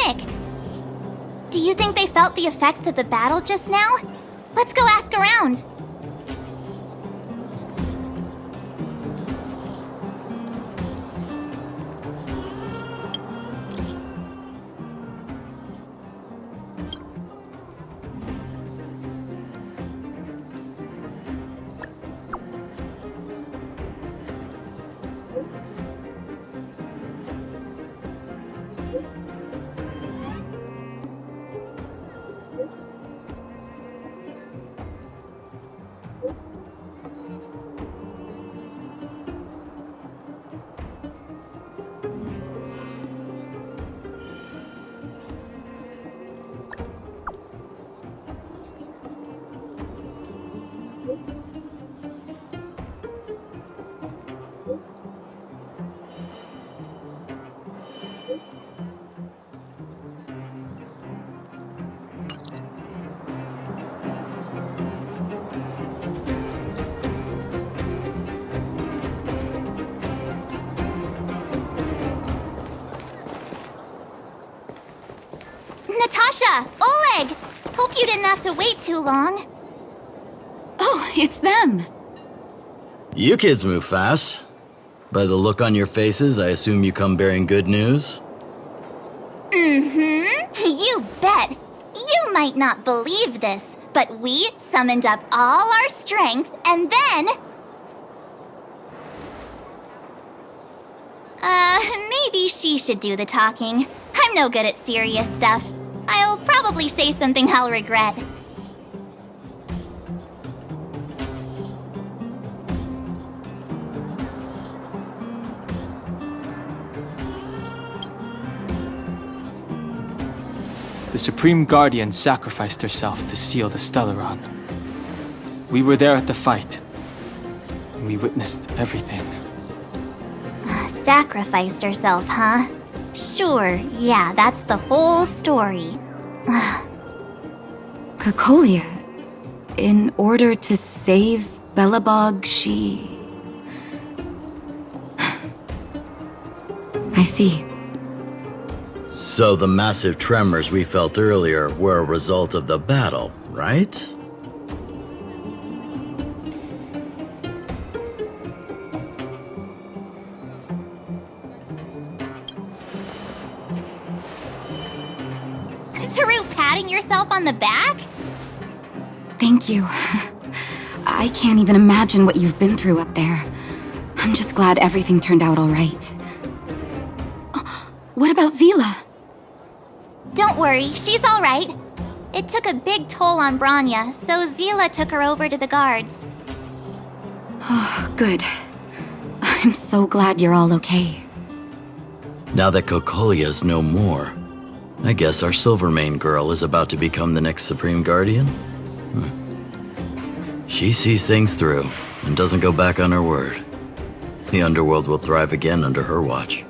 clinic. Do you think they felt the effects of the battle just now? Let's go ask around. Natasha! Oleg! Hope you didn't have to wait too long. Oh, it's them. You kids move fast. By the look on your faces, I assume you come bearing good news? Mm-hmm. You bet. You might not believe this, but we summoned up all our strength and then... maybe she should do the talking. I'm no good at serious stuff. I'll probably say something I'll regret. The Supreme Guardian sacrificed herself to seal the Stellaron. We were there at the fight. We witnessed everything. Sacrificed herself, huh? Sure, yeah, that's the whole story. Cocolia, in order to save Belobog, she... I see. So the massive tremors we felt earlier were a result of the battle, right? Through patting yourself on the back? Thank you. I can't even imagine what you've been through up there. I'm just glad everything turned out all right. What about Zila? Don't worry, she's all right. It took a big toll on Branya, so Zila took her over to the guards. Oh, good. I'm so glad you're all okay. Now that Cocolia's no more, I guess our Silvermane girl is about to become the next Supreme Guardian? She sees things through and doesn't go back on her word. The underworld will thrive again under her watch.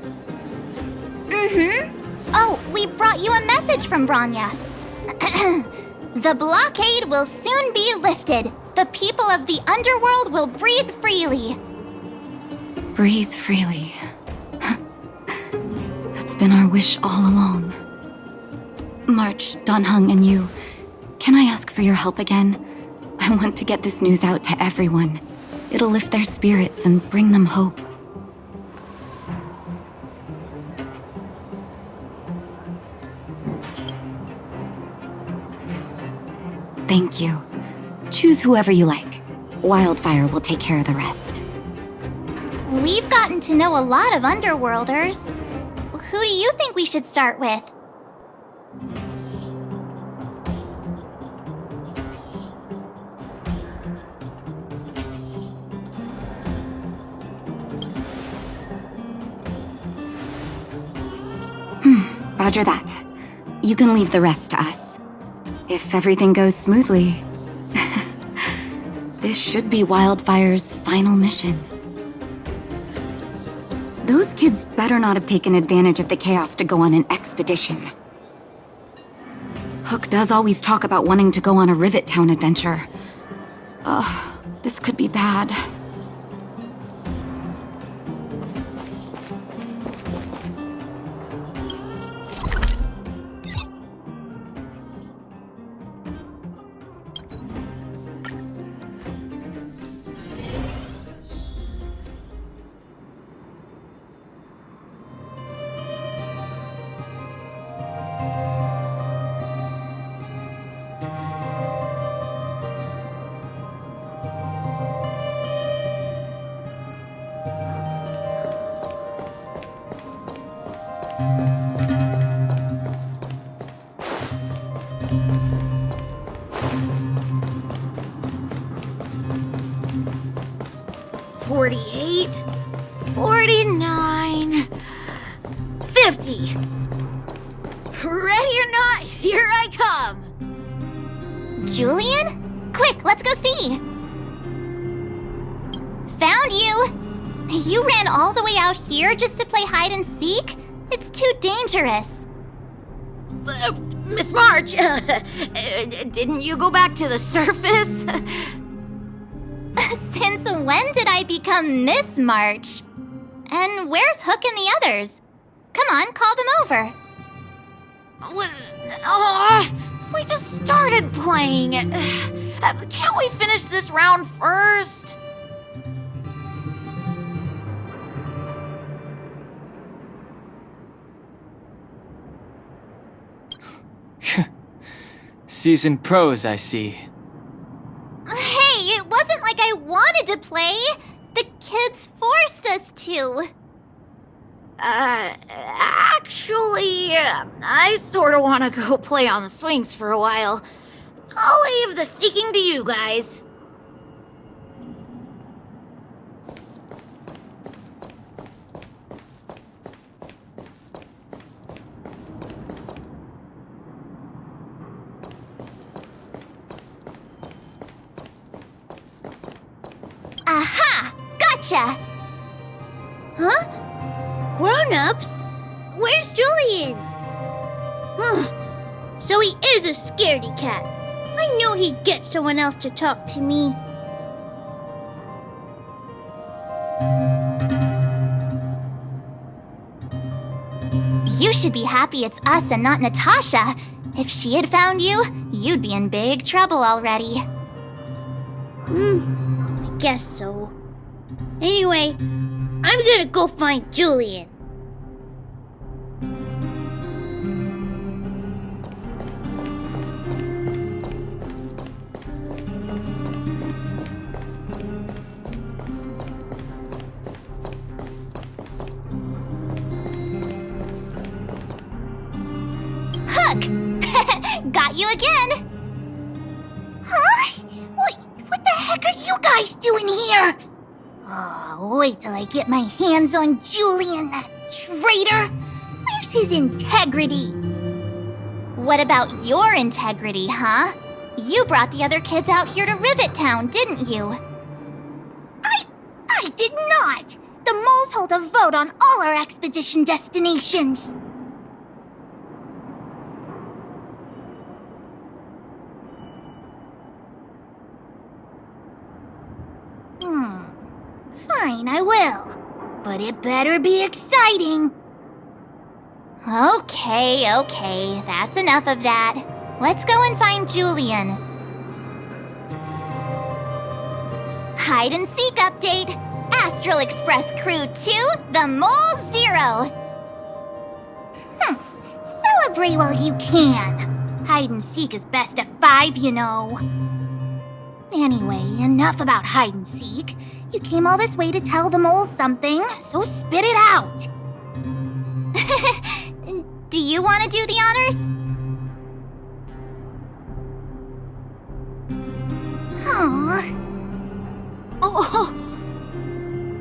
Oh, we brought you a message from Branya. The blockade will soon be lifted. The people of the underworld will breathe freely. Breathe freely. That's been our wish all along. March, Donhung, and you, can I ask for your help again? I want to get this news out to everyone. It'll lift their spirits and bring them hope. Thank you. Choose whoever you like. Wildfire will take care of the rest. We've gotten to know a lot of Underworlders. Who do you think we should start with? Roger that. You can leave the rest to us. If everything goes smoothly, this should be Wildfire's final mission. Those kids better not have taken advantage of the chaos to go on an expedition. Hook does always talk about wanting to go on a Rivet Town adventure. Ugh, this could be bad. $48, $49, $50. Ready or not, here I come. Julian? Quick, let's go see. Found you! You ran all the way out here just to play hide and seek? It's too dangerous. Miss March, didn't you go back to the surface? Since when did I become Miss March? And where's Hook and the others? Come on, call them over. We just started playing. Can't we finish this round first? Seasoned pros, I see. Hey, it wasn't like I wanted to play. The kids forced us to. Actually, I sort of want to go play on the swings for a while. I'll leave the seeking to you guys. Aha! Gotcha! Huh? Grown-ups? Where's Julian? So he is a scaredy cat. I knew he'd get someone else to talk to me. You should be happy it's us and not Natasha. If she had found you, you'd be in big trouble already. I guess so. Anyway, I'm gonna go find Julian. Hook! Got you again! Huh? What the heck are you guys doing here? Oh, wait till I get my hands on Julian, that traitor! Where's his integrity? What about your integrity, huh? You brought the other kids out here to Rivet Town, didn't you? I did not! The moles hold a vote on all our expedition destinations. Fine, I will. But it better be exciting. Okay, that's enough of that. Let's go and find Julian. Hide and seek update. Astral Express Crew 2, the Mole 0. Celebrate while you can. Hide and seek is best of 5, you know. Anyway, enough about hide and seek. You came all this way to tell the moles something, so spit it out. Do you want to do the honors? Oh.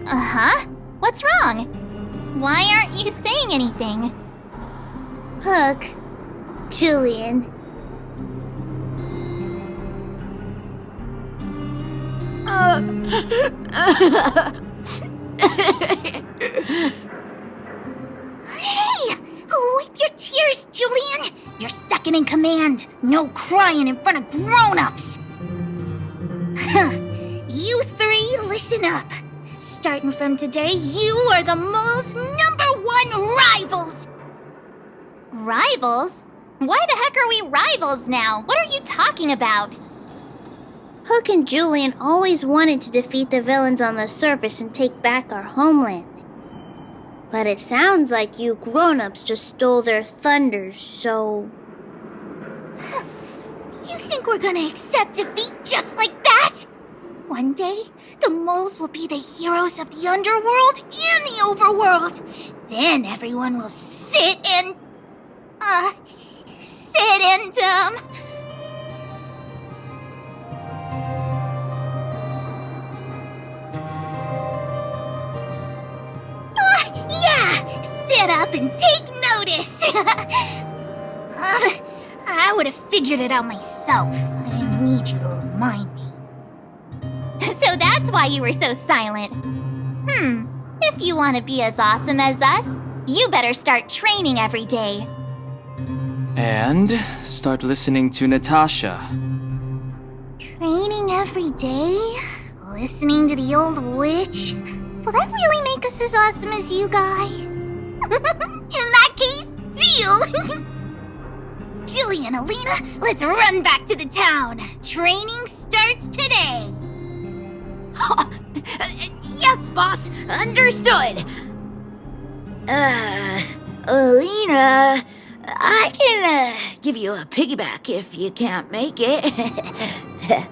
Uh-huh. What's wrong? Why aren't you saying anything? Hook. Julian. Hey! Wipe your tears, Julian! You're second in command. No crying in front of grown-ups. You three, listen up. Starting from today, you are the mole's #1 rivals! Rivals? Why the heck are we rivals now? What are you talking about? Hook and Julian always wanted to defeat the villains on the surface and take back our homeland. But it sounds like you grown-ups just stole their thunder, so... You think we're gonna accept defeat just like that? One day, the moles will be the heroes of the underworld and the overworld. Then everyone will sit and up and take notice! I would have figured it out myself. I didn't need you to remind me. So that's why you were so silent. If you want to be as awesome as us, you better start training every day. And start listening to Natasha. Training every day? Listening to the old witch? Will that really make us as awesome as you guys? In that case, deal! Julie and Alina, let's run back to the town. Training starts today. Yes, boss. Understood. Alina, I can give you a piggyback if you can't make it.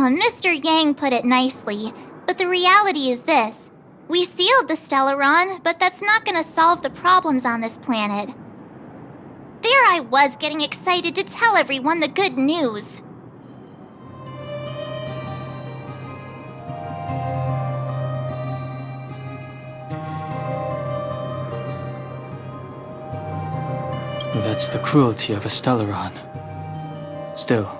Mr. Yang put it nicely, but the reality is this. We sealed the Stellaron, but that's not gonna solve the problems on this planet. There I was getting excited to tell everyone the good news. That's the cruelty of a Stellaron. Still,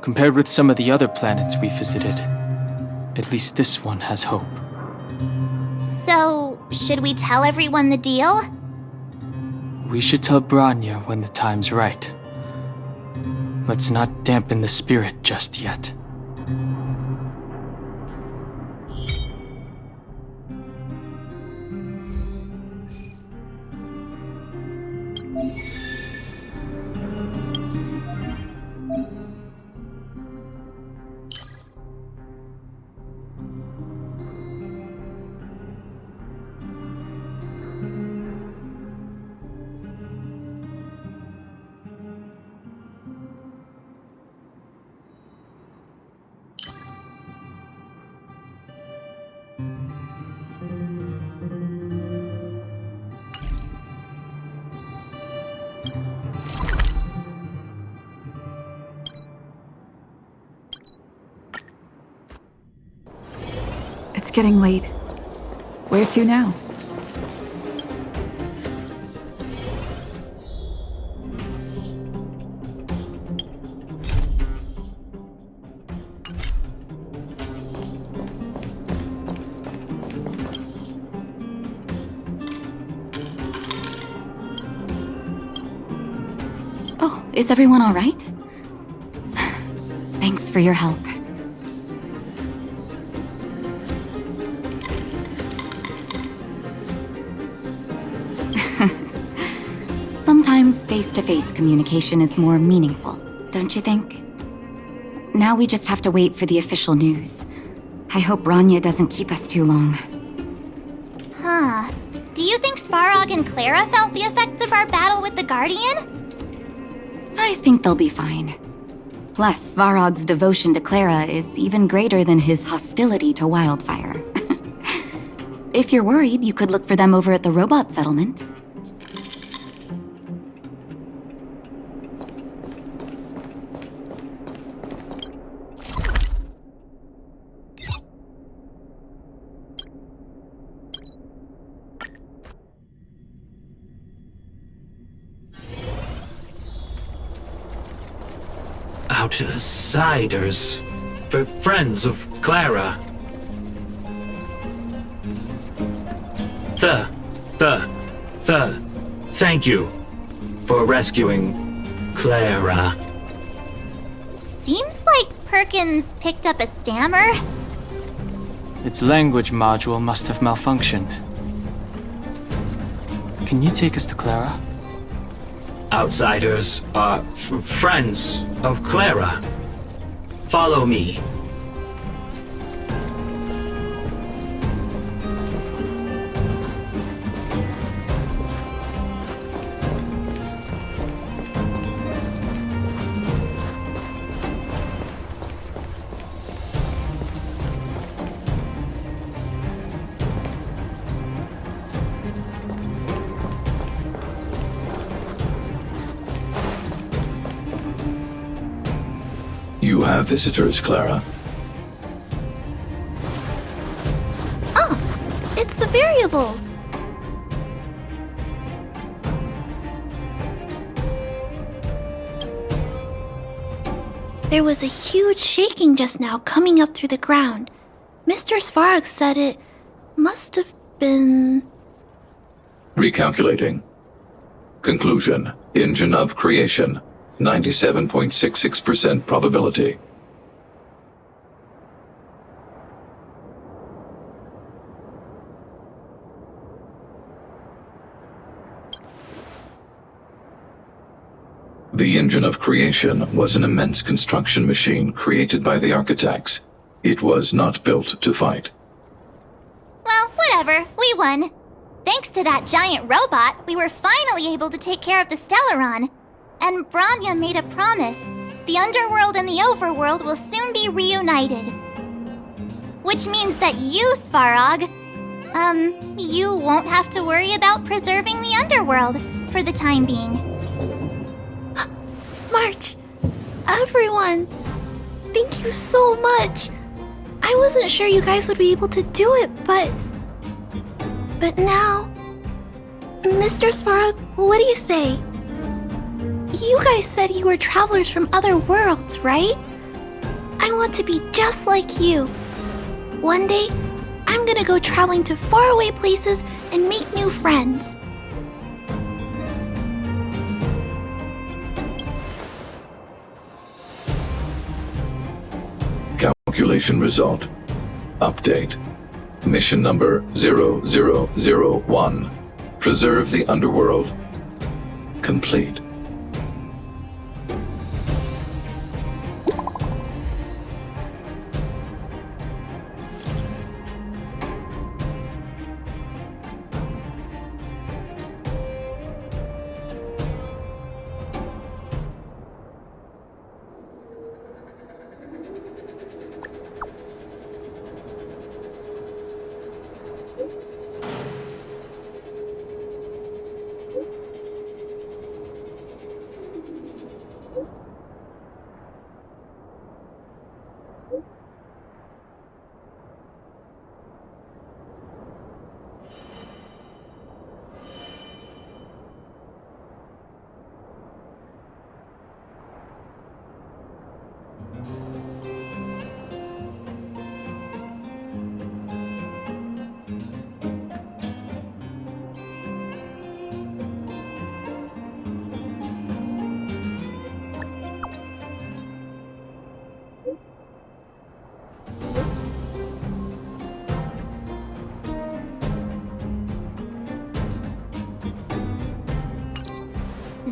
compared with some of the other planets we visited, at least this one has hope. So, should we tell everyone the deal? We should tell Branya when the time's right. Let's not dampen the spirit just yet. It's getting late. Where to now? Is everyone all right? Thanks for your help. Sometimes face-to-face communication is more meaningful, don't you think? Now we just have to wait for the official news. I hope Rania doesn't keep us too long. Huh. Do you think Svarog and Clara felt the effects of our battle with the Guardian? I think they'll be fine. Plus, Svarog's devotion to Clara is even greater than his hostility to Wildfire. If you're worried, you could look for them over at the robot settlement. Outsiders. For friends of Clara. Thank you for rescuing Clara. Seems like Perkins picked up a stammer. Its language module must have malfunctioned. Can you take us to Clara? Outsiders are friends of Clara. Follow me. You have visitors, Clara. Oh, it's the variables. There was a huge shaking just now coming up through the ground. Mr. Svarog said it must have been... Recalculating. Conclusion. Engine of creation. 97.66% probability. The engine of creation was an immense construction machine created by the architects. It was not built to fight. Well, whatever. We won. Thanks to that giant robot, we were finally able to take care of the Stellaron. And Branya made a promise. The underworld and the overworld will soon be reunited. Which means that you, Svarog, you won't have to worry about preserving the underworld for the time being. March, everyone, thank you so much. I wasn't sure you guys would be able to do it, but now... Mr. Svarog, what do you say? You guys said you were travelers from other worlds, right? I want to be just like you. One day, I'm gonna go traveling to faraway places and make new friends. Calculation result. Update. Mission number 0001. Preserve the underworld. Complete.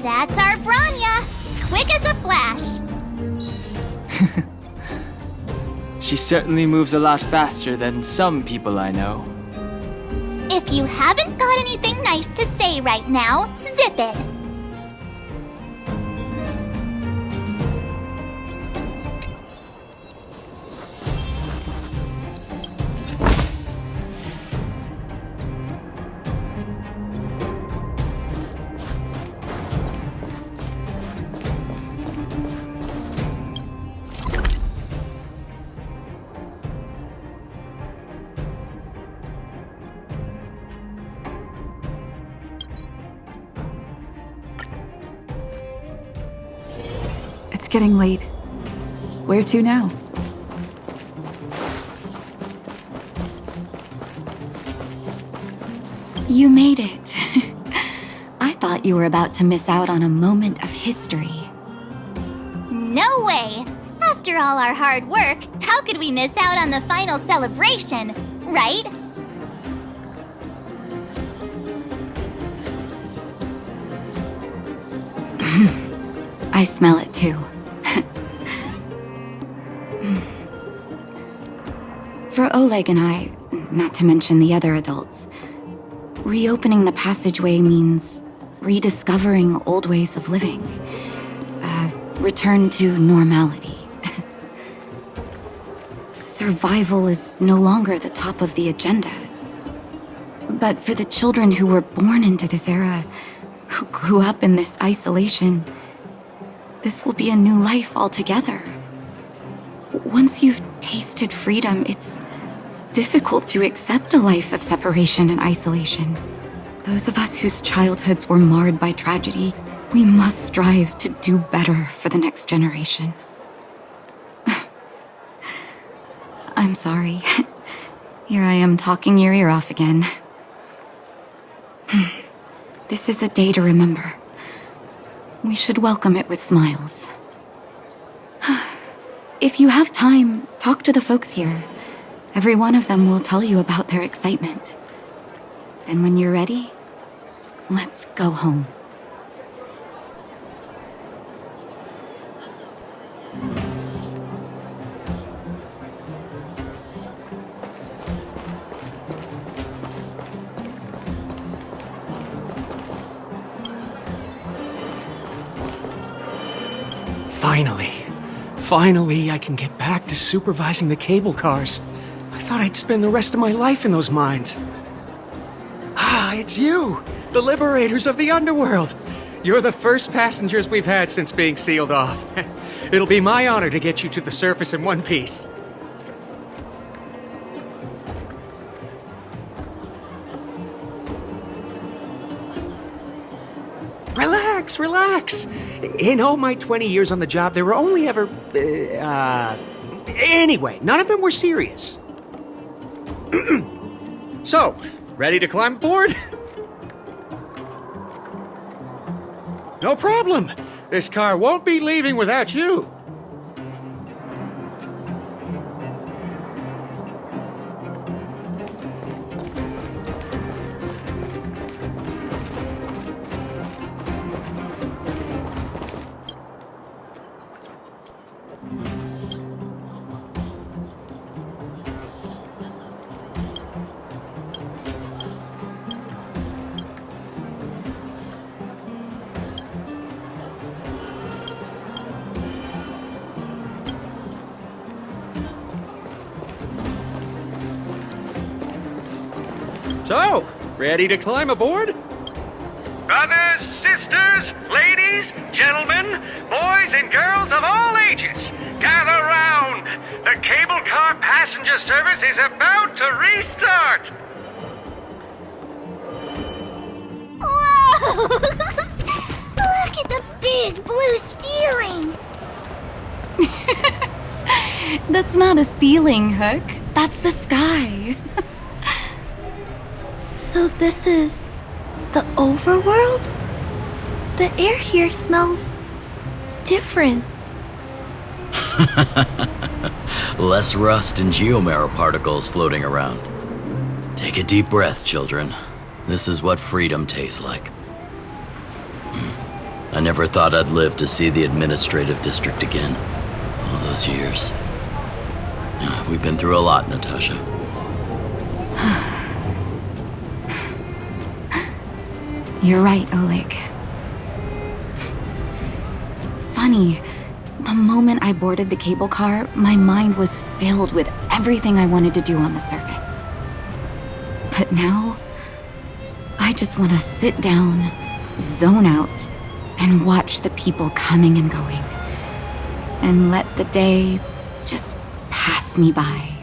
That's our Branya! Quick as a flash! She certainly moves a lot faster than some people I know. If you haven't got anything nice to say right now, zip it! It's getting late. Where to now? You made it. I thought you were about to miss out on a moment of history. No way! After all our hard work, how could we miss out on the final celebration, right? I smell it too. For Oleg and I, not to mention the other adults, reopening the passageway means rediscovering old ways of living. Return to normality. Survival is no longer the top of the agenda. But for the children who were born into this era, who grew up in this isolation, this will be a new life altogether. Once you've tasted freedom, it's difficult to accept a life of separation and isolation. Those of us whose childhoods were marred by tragedy, we must strive to do better for the next generation. I'm sorry. Here I am talking your ear off again. This is a day to remember. We should welcome it with smiles. If you have time, talk to the folks here. Every one of them will tell you about their excitement. Then when you're ready, let's go home. Finally, I can get back to supervising the cable cars. I thought I'd spend the rest of my life in those mines. Ah, it's you, the liberators of the underworld. You're the first passengers we've had since being sealed off. It'll be my honor to get you to the surface in one piece. Relax. In all my 20 years on the job, there were only ever... Anyway, none of them were serious. So, ready to climb aboard? No problem. This car won't be leaving without you. So, ready to climb aboard? Brothers, sisters, ladies, gentlemen, boys and girls of all ages, gather round! The cable car passenger service is about to restart! Whoa! Look at the big blue ceiling! That's not a ceiling, Hook. That's the sky. So this is the overworld? The air here smells different. Less rust and geomarrow particles floating around. Take a deep breath, children. This is what freedom tastes like. I never thought I'd live to see the administrative district again. All those years. We've been through a lot, Natasha. You're right, Oleg. It's funny. The moment I boarded the cable car, my mind was filled with everything I wanted to do on the surface. But now, I just want to sit down, zone out, and watch the people coming and going. And let the day just pass me by.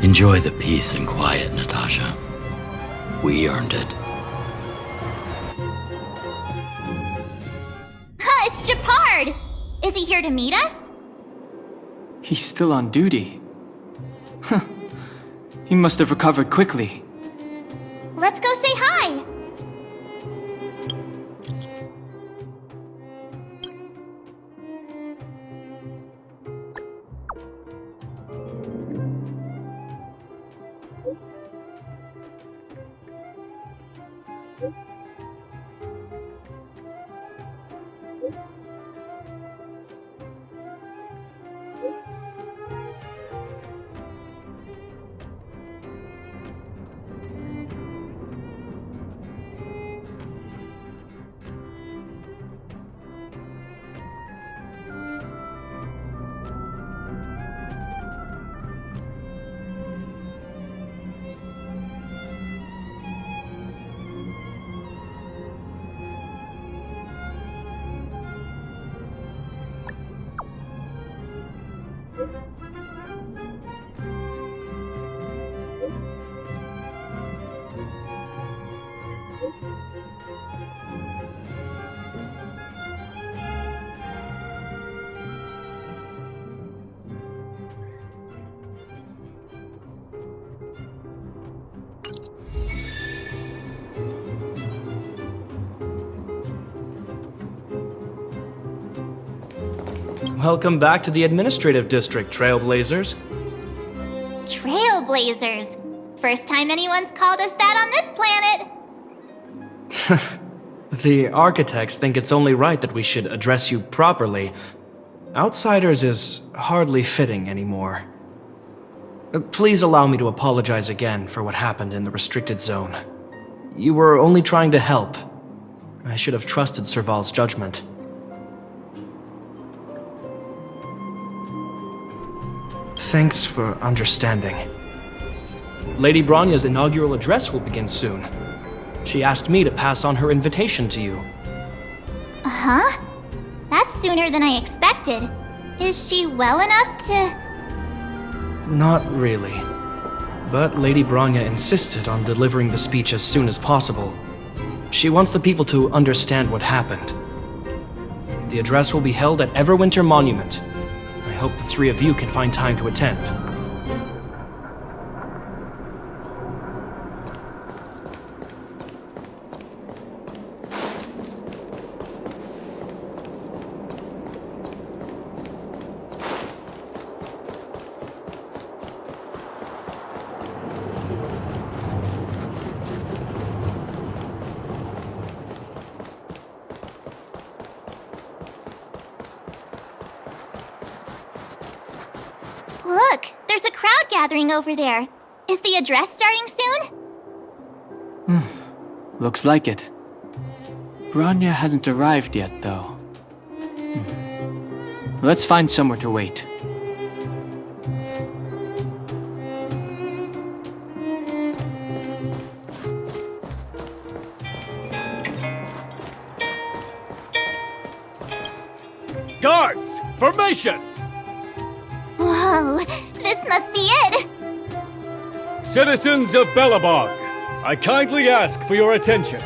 Enjoy the peace and quiet, Natasha. We earned it. It's Japard! Is he here to meet us? He's still on duty. Huh. He must have recovered quickly. Let's go say hi! Welcome back to the Administrative District, Trailblazers. Trailblazers! First time anyone's called us that on this planet! The architects think it's only right that we should address you properly. Outsiders is hardly fitting anymore. Please allow me to apologize again for what happened in the restricted zone. You were only trying to help. I should have trusted Serval's judgment. Thanks for understanding. Lady Bronya's inaugural address will begin soon. She asked me to pass on her invitation to you. Huh? That's sooner than I expected. Is she well enough to... Not really. But Lady Bronya insisted on delivering the speech as soon as possible. She wants the people to understand what happened. The address will be held at Everwinter Monument. I hope the three of you can find time to attend. Look, there's a crowd gathering over there. Is the address starting soon? Looks like it. Bronya hasn't arrived yet, though. Let's find somewhere to wait. Guards! Formation! Whoa, this must be it! Citizens of Belobog, I kindly ask for your attention.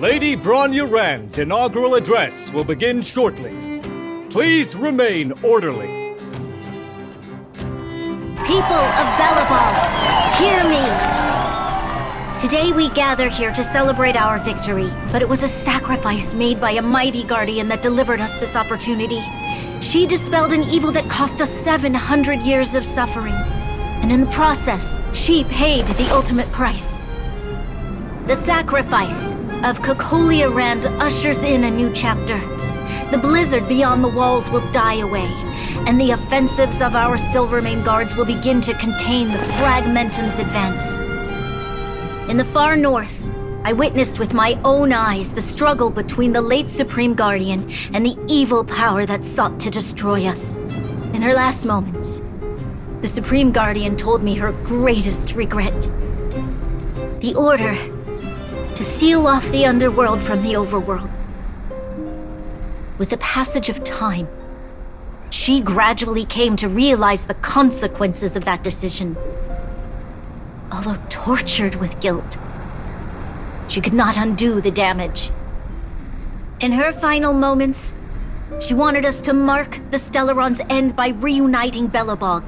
Lady Bronya Rand's inaugural address will begin shortly. Please remain orderly. People of Belobog, hear me! Today we gather here to celebrate our victory, but it was a sacrifice made by a mighty guardian that delivered us this opportunity. She dispelled an evil that cost us 700 years of suffering, and in the process, she paid the ultimate price. The sacrifice of Cocolia Rand ushers in a new chapter. The blizzard beyond the walls will die away, and the offensives of our Silvermane guards will begin to contain the Fragmentum's advance. In the far north, I witnessed with my own eyes the struggle between the late Supreme Guardian and the evil power that sought to destroy us. In her last moments, the Supreme Guardian told me her greatest regret. The order to seal off the underworld from the overworld. With the passage of time, she gradually came to realize the consequences of that decision. Although tortured with guilt, she could not undo the damage. In her final moments, she wanted us to mark the Stellaron's end by reuniting Belobog.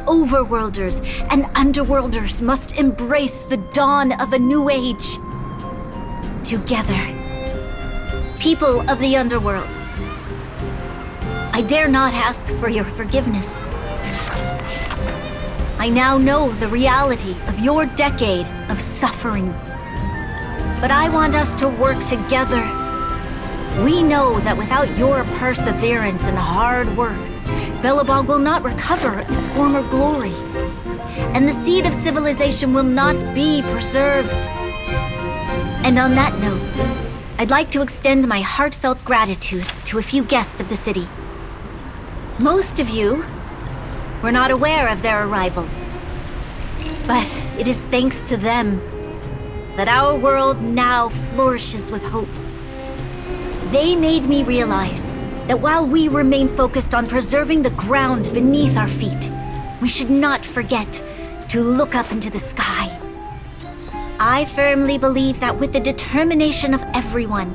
Overworlders and Underworlders must embrace the dawn of a new age. Together. People of the Underworld, I dare not ask for your forgiveness. I now know the reality of your decade of suffering. But I want us to work together. We know that without your perseverance and hard work, Belobog will not recover its former glory. And the seed of civilization will not be preserved. And on that note, I'd like to extend my heartfelt gratitude to a few guests of the city. Most of you were not aware of their arrival. But it is thanks to them that our world now flourishes with hope. They made me realize that while we remain focused on preserving the ground beneath our feet, we should not forget to look up into the sky. I firmly believe that with the determination of everyone,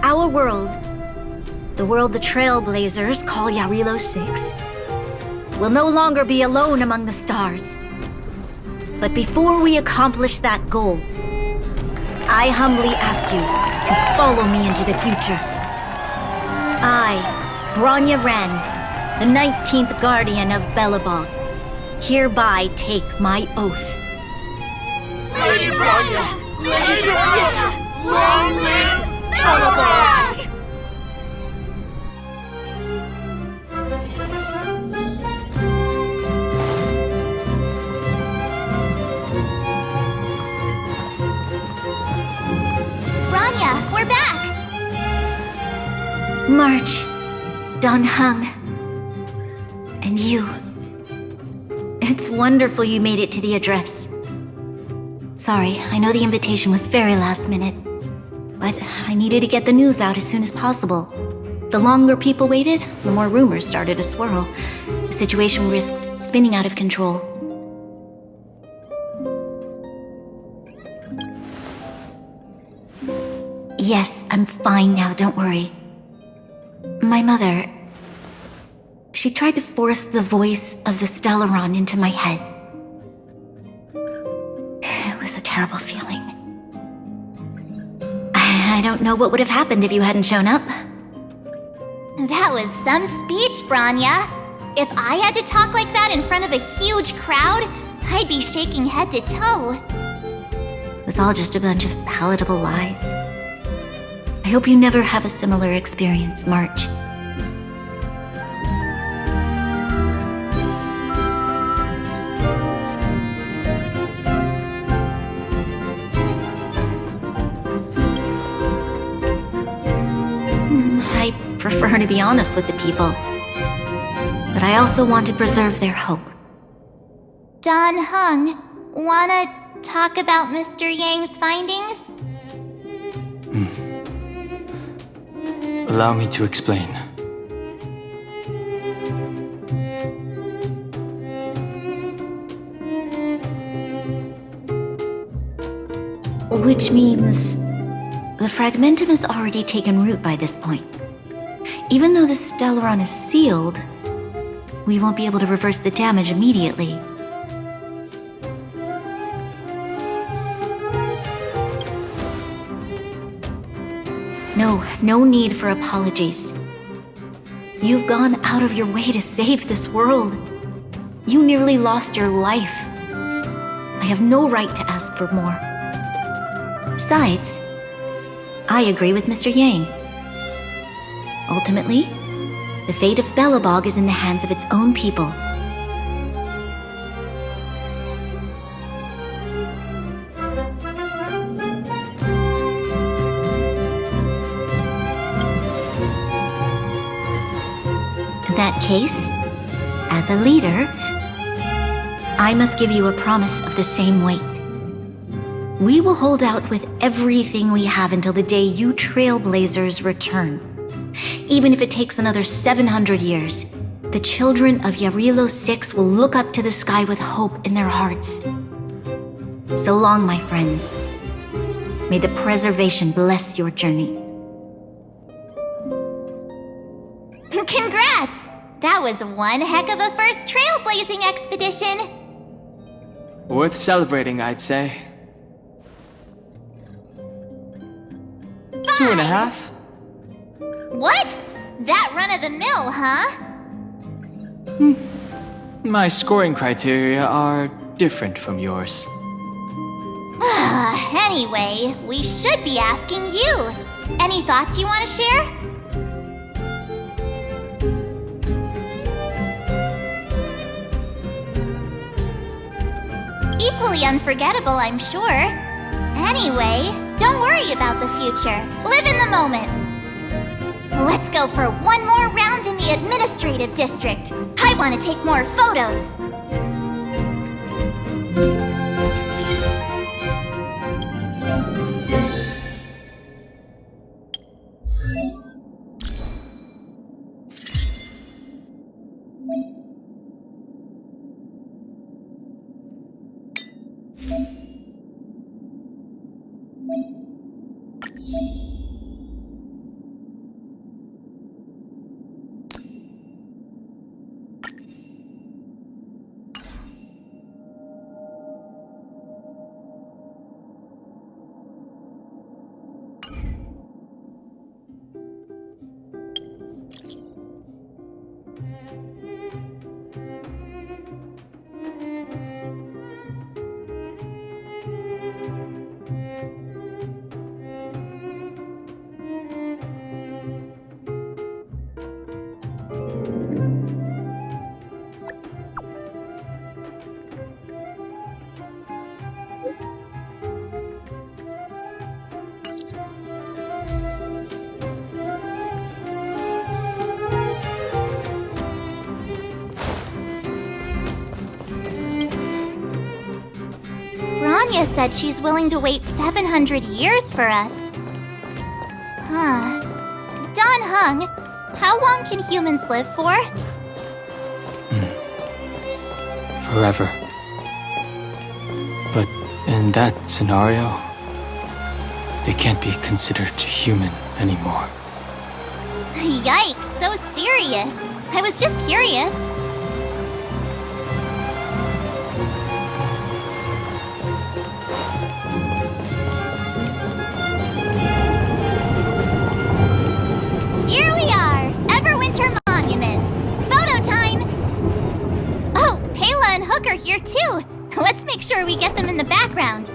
our world, the world the Trailblazers call Yarilo 6, will no longer be alone among the stars. But before we accomplish that goal, I humbly ask you to follow me into the future. I, Bronya Rand, the 19th Guardian of Belobog, hereby take my oath. Lady Bronya! Lady Bronya! Long live Belobog! Bronya, we're back! March, Dan Heng, and you. It's wonderful you made it to the address. Sorry, I know the invitation was very last minute, but I needed to get the news out as soon as possible. The longer people waited, the more rumors started to swirl. The situation risked spinning out of control. Yes, I'm fine now, don't worry. My mother... she tried to force the voice of the Stellaron into my head. It was a terrible feeling. I don't know what would have happened if you hadn't shown up. That was some speech, Bronya. If I had to talk like that in front of a huge crowd, I'd be shaking head to toe. It was all just a bunch of palatable lies. I hope you never have a similar experience, March. I prefer to be honest with the people. But I also want to preserve their hope. Dan Heng, wanna talk about Mr. Yang's findings? Allow me to explain. Which means the Fragmentum has already taken root by this point. Even though the Stellaron is sealed, we won't be able to reverse the damage immediately. No need for apologies. You've gone out of your way to save this world. You nearly lost your life. I have no right to ask for more. Besides, I agree with Mr. Yang. Ultimately, the fate of Belobog is in the hands of its own people. In that case, as a leader, I must give you a promise of the same weight. We will hold out with everything we have until the day you Trailblazers return. Even if it takes another 700 years, the children of Yarilo 6 will look up to the sky with hope in their hearts. So long, my friends. May the preservation bless your journey. Congrats! That was one heck of a first trailblazing expedition! Worth celebrating, I'd say. 2.5? What? That run-of-the-mill, huh? My scoring criteria are different from yours. Anyway, we should be asking you. Any thoughts you want to share? Equally unforgettable, I'm sure. Anyway, don't worry about the future. Live in the moment. Let's go for one more round in the administrative district. I want to take more photos. Anya said she's willing to wait 700 years for us. Huh. Don Hung, how long can humans live for? Forever. But in that scenario, they can't be considered human anymore. Yikes, so serious. I was just curious. Here we are, Everwinter Monument. Photo time! Oh, Pela and Hook are here too. Let's make sure we get them in the background.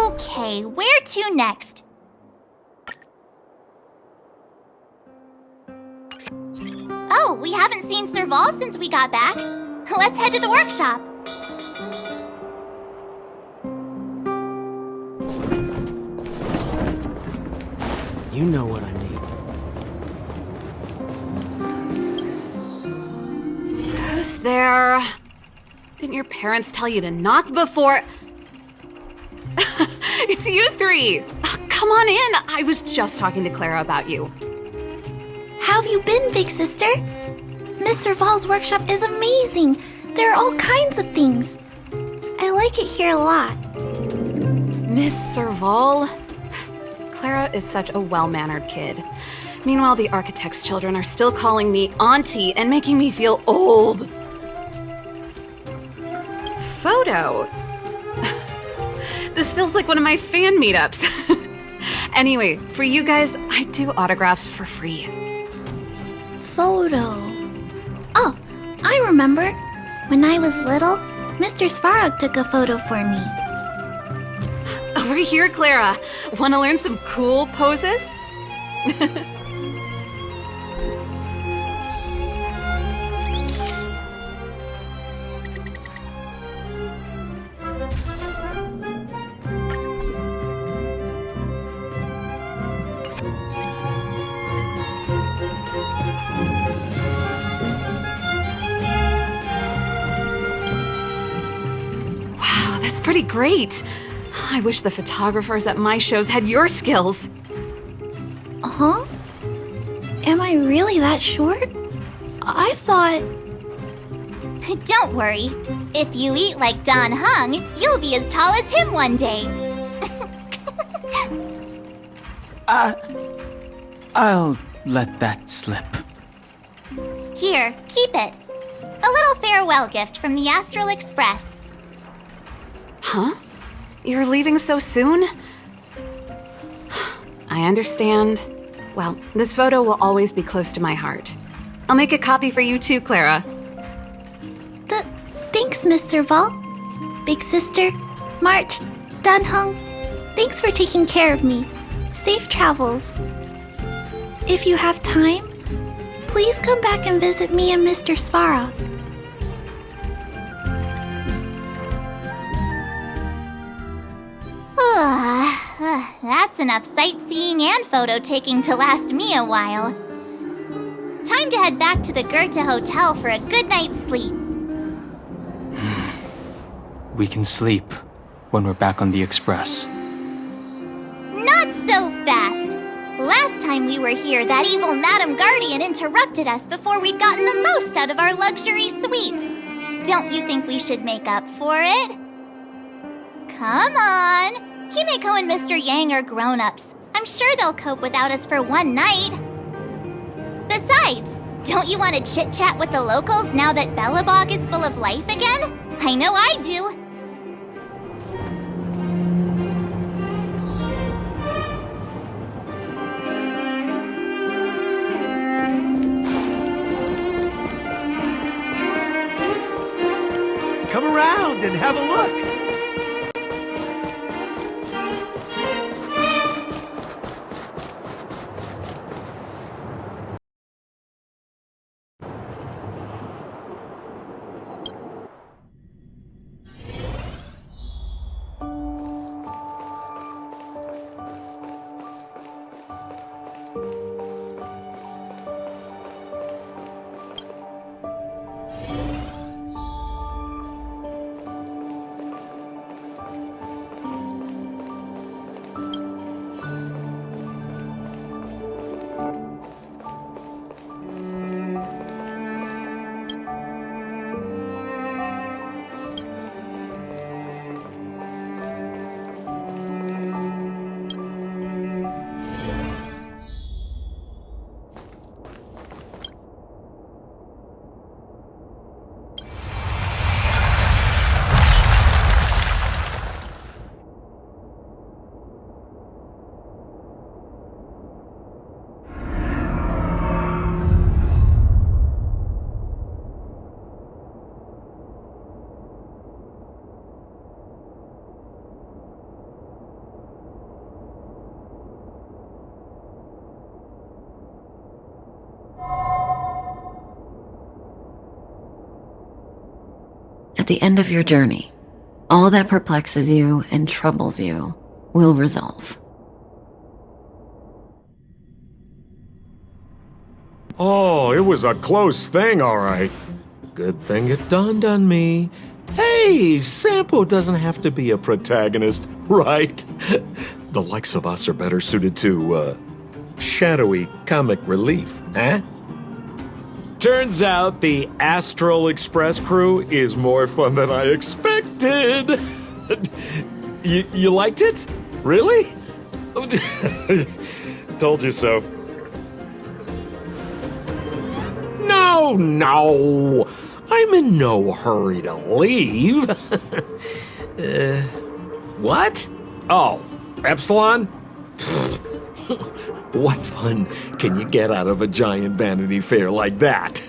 Okay, where to next? Oh, we haven't seen Serval since we got back. Let's head to the workshop. You know what I need. Who's there? Didn't your parents tell you to knock before... It's you three! Come on in! I was just talking to Clara about you. How have you been, big sister? Miss Serval's workshop is amazing. There are all kinds of things. I like it here a lot. Miss Serval? Clara is such a well-mannered kid. Meanwhile, the architect's children are still calling me auntie and making me feel old. Photo? This feels like one of my fan meetups. Anyway, for you guys, I do autographs for free. Photo. Oh, I remember. When I was little, Mr. Svarog took a photo for me. Over here, Clara. Want to learn some cool poses? Wow, that's pretty great. I wish the photographers at my shows had your skills. Huh? Am I really that short? I thought... Don't worry. If you eat like Don Hung, you'll be as tall as him one day. I'll let that slip. Here, keep it. A little farewell gift from the Astral Express. Huh? You're leaving so soon? I understand. Well, this photo will always be close to my heart. I'll make a copy for you too, Clara. Thanks, Mr. Vol. Big Sister, March, Danhung, thanks for taking care of me. Safe travels. If you have time, please come back and visit me and Mr. Svarog. That's enough sightseeing and photo taking to last me a while. Time to head back to the Goethe Hotel for a good night's sleep. We can sleep when we're back on the Express. Not so fast! Last time we were here, that evil Madam Guardian interrupted us before we'd gotten the most out of our luxury suites. Don't you think we should make up for it? Come on! Himeko and Mr. Yang are grown-ups. I'm sure they'll cope without us for one night. Besides, don't you want to chit-chat with the locals now that Belobog is full of life again? I know I do. Come around and have a look. At the end of your journey, all that perplexes you and troubles you will resolve. Oh, it was a close thing, all right. Good thing it dawned on me. Hey, Sampo doesn't have to be a protagonist, right? The likes of us are better suited to, shadowy comic relief, eh? Turns out the Astral Express crew is more fun than I expected. You liked it? Really? Told you so. Oh, no! I'm in no hurry to leave. What? Oh, Epsilon? What fun can you get out of a giant Vanity Fair like that?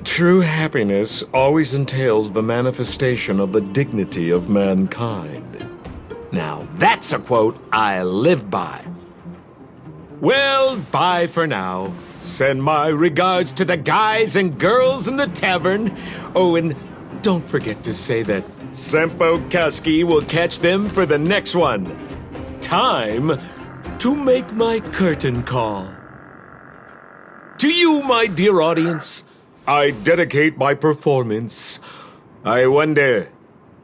True happiness always entails the manifestation of the dignity of mankind. Now, that's a quote I live by. Well, bye for now. Send my regards to the guys and girls in the tavern. Oh, and don't forget to say that Sempo Kasky will catch them for the next one. Time to make my curtain call. To you, my dear audience, I dedicate my performance. I wonder,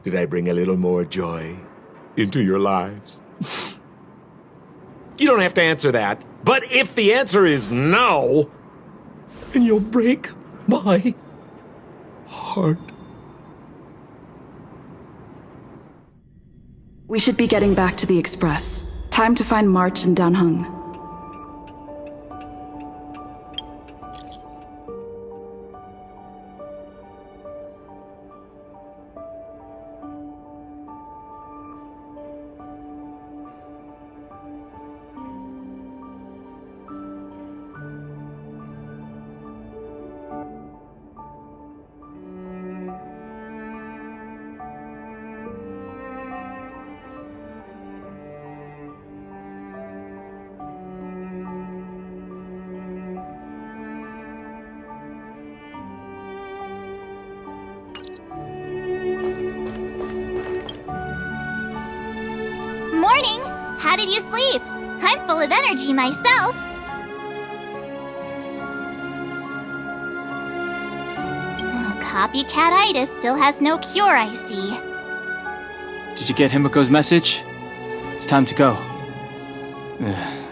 did I bring a little more joy into your lives? You don't have to answer that. But if the answer is no, then you'll break my heart. We should be getting back to the Express. Time to find March and Danheng. Morning! How did you sleep? I'm full of energy myself. Oh, copycat-itis still has no cure, I see. Did you get Himiko's message? It's time to go.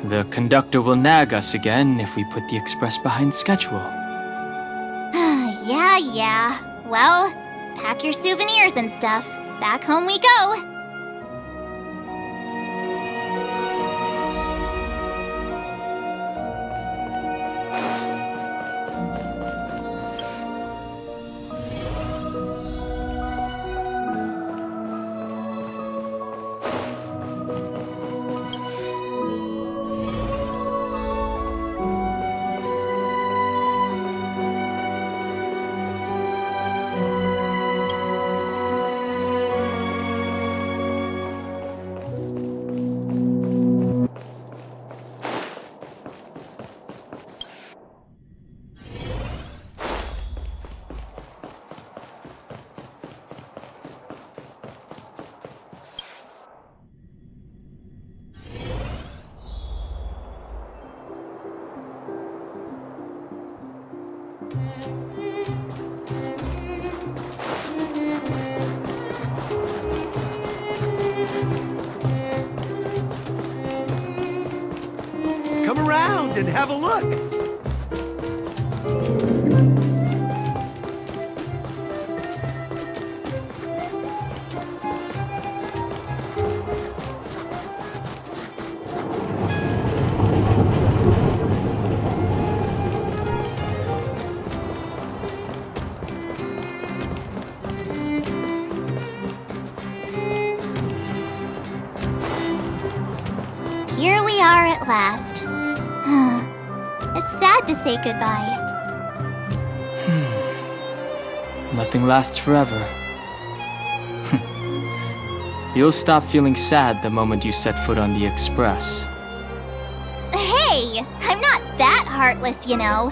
The conductor will nag us again if we put the express behind schedule. Yeah. Well, pack your souvenirs and stuff. Back home we go. Come around and have a look. Here we are at last. It's sad to say goodbye. Nothing lasts forever. You'll stop feeling sad the moment you set foot on the express. Hey! I'm not that heartless, you know.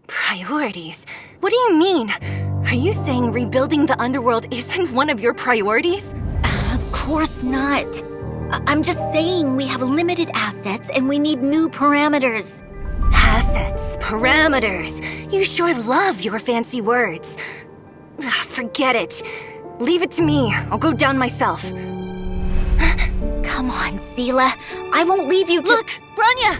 Priorities? What do you mean? Are you saying rebuilding the underworld isn't one of your priorities? Of course not. I'm just saying we have limited assets and we need new parameters. Assets, parameters. You sure love your fancy words. Forget it. Leave it to me. I'll go down myself. Come on, Seela. I won't leave you to— Look, Branya!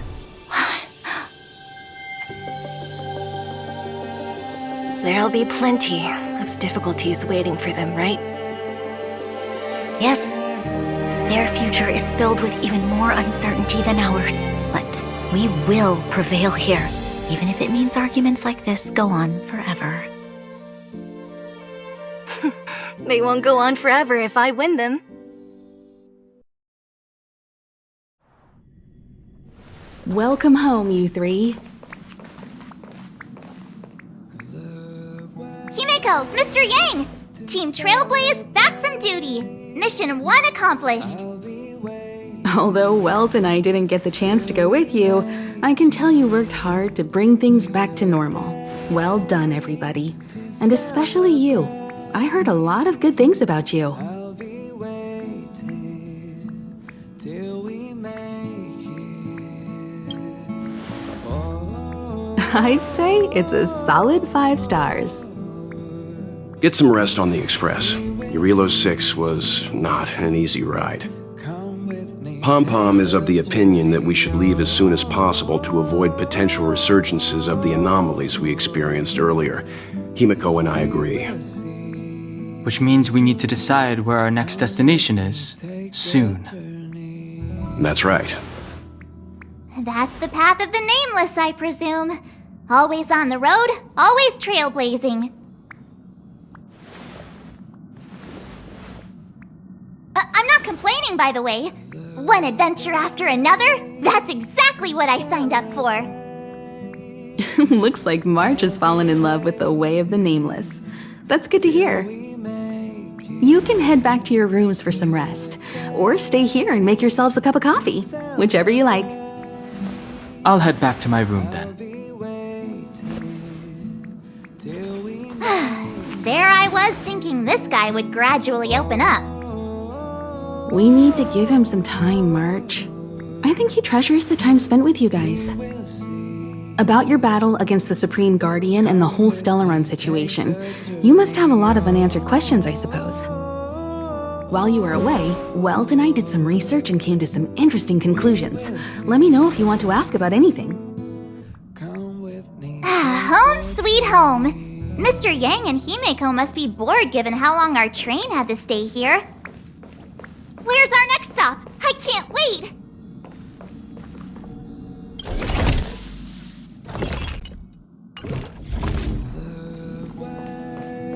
There'll be plenty of difficulties waiting for them, right? Yes, Their future is filled with even more uncertainty than ours. But we will prevail here, even if it means arguments like this go on forever. They won't go on forever if I win them. Welcome home, you three. Himeko, Mr. Yang! Team Trailblaze back from duty. Mission 1 accomplished. Although Welt and I didn't get the chance to go with you, I can tell you worked hard to bring things back to normal. Well done, everybody. And especially you. I heard a lot of good things about you. I'd say it's a solid 5 stars. Get some rest on the Express. Eurilo 6 was not an easy ride. Pom-Pom is of the opinion that we should leave as soon as possible to avoid potential resurgences of the anomalies we experienced earlier. Himeko and I agree. Which means we need to decide where our next destination is, soon. That's right. That's the path of the Nameless, I presume. Always on the road, always trailblazing. I'm not complaining, by the way. One adventure after another, that's exactly what I signed up for. Looks like March has fallen in love with the way of the Nameless. That's good to hear. You can head back to your rooms for some rest, or stay here and make yourselves a cup of coffee, whichever you like. I'll head back to my room then. There I was thinking this guy would gradually open up. We need to give him some time, March. I think he treasures the time spent with you guys. About your battle against the Supreme Guardian and the whole Stellaron situation, you must have a lot of unanswered questions, I suppose. While you were away, Welt and I did some research and came to some interesting conclusions. Let me know if you want to ask about anything. Home sweet home. Mr. Yang and Himeko must be bored given how long our train had to stay here. Where's our next stop? I can't wait!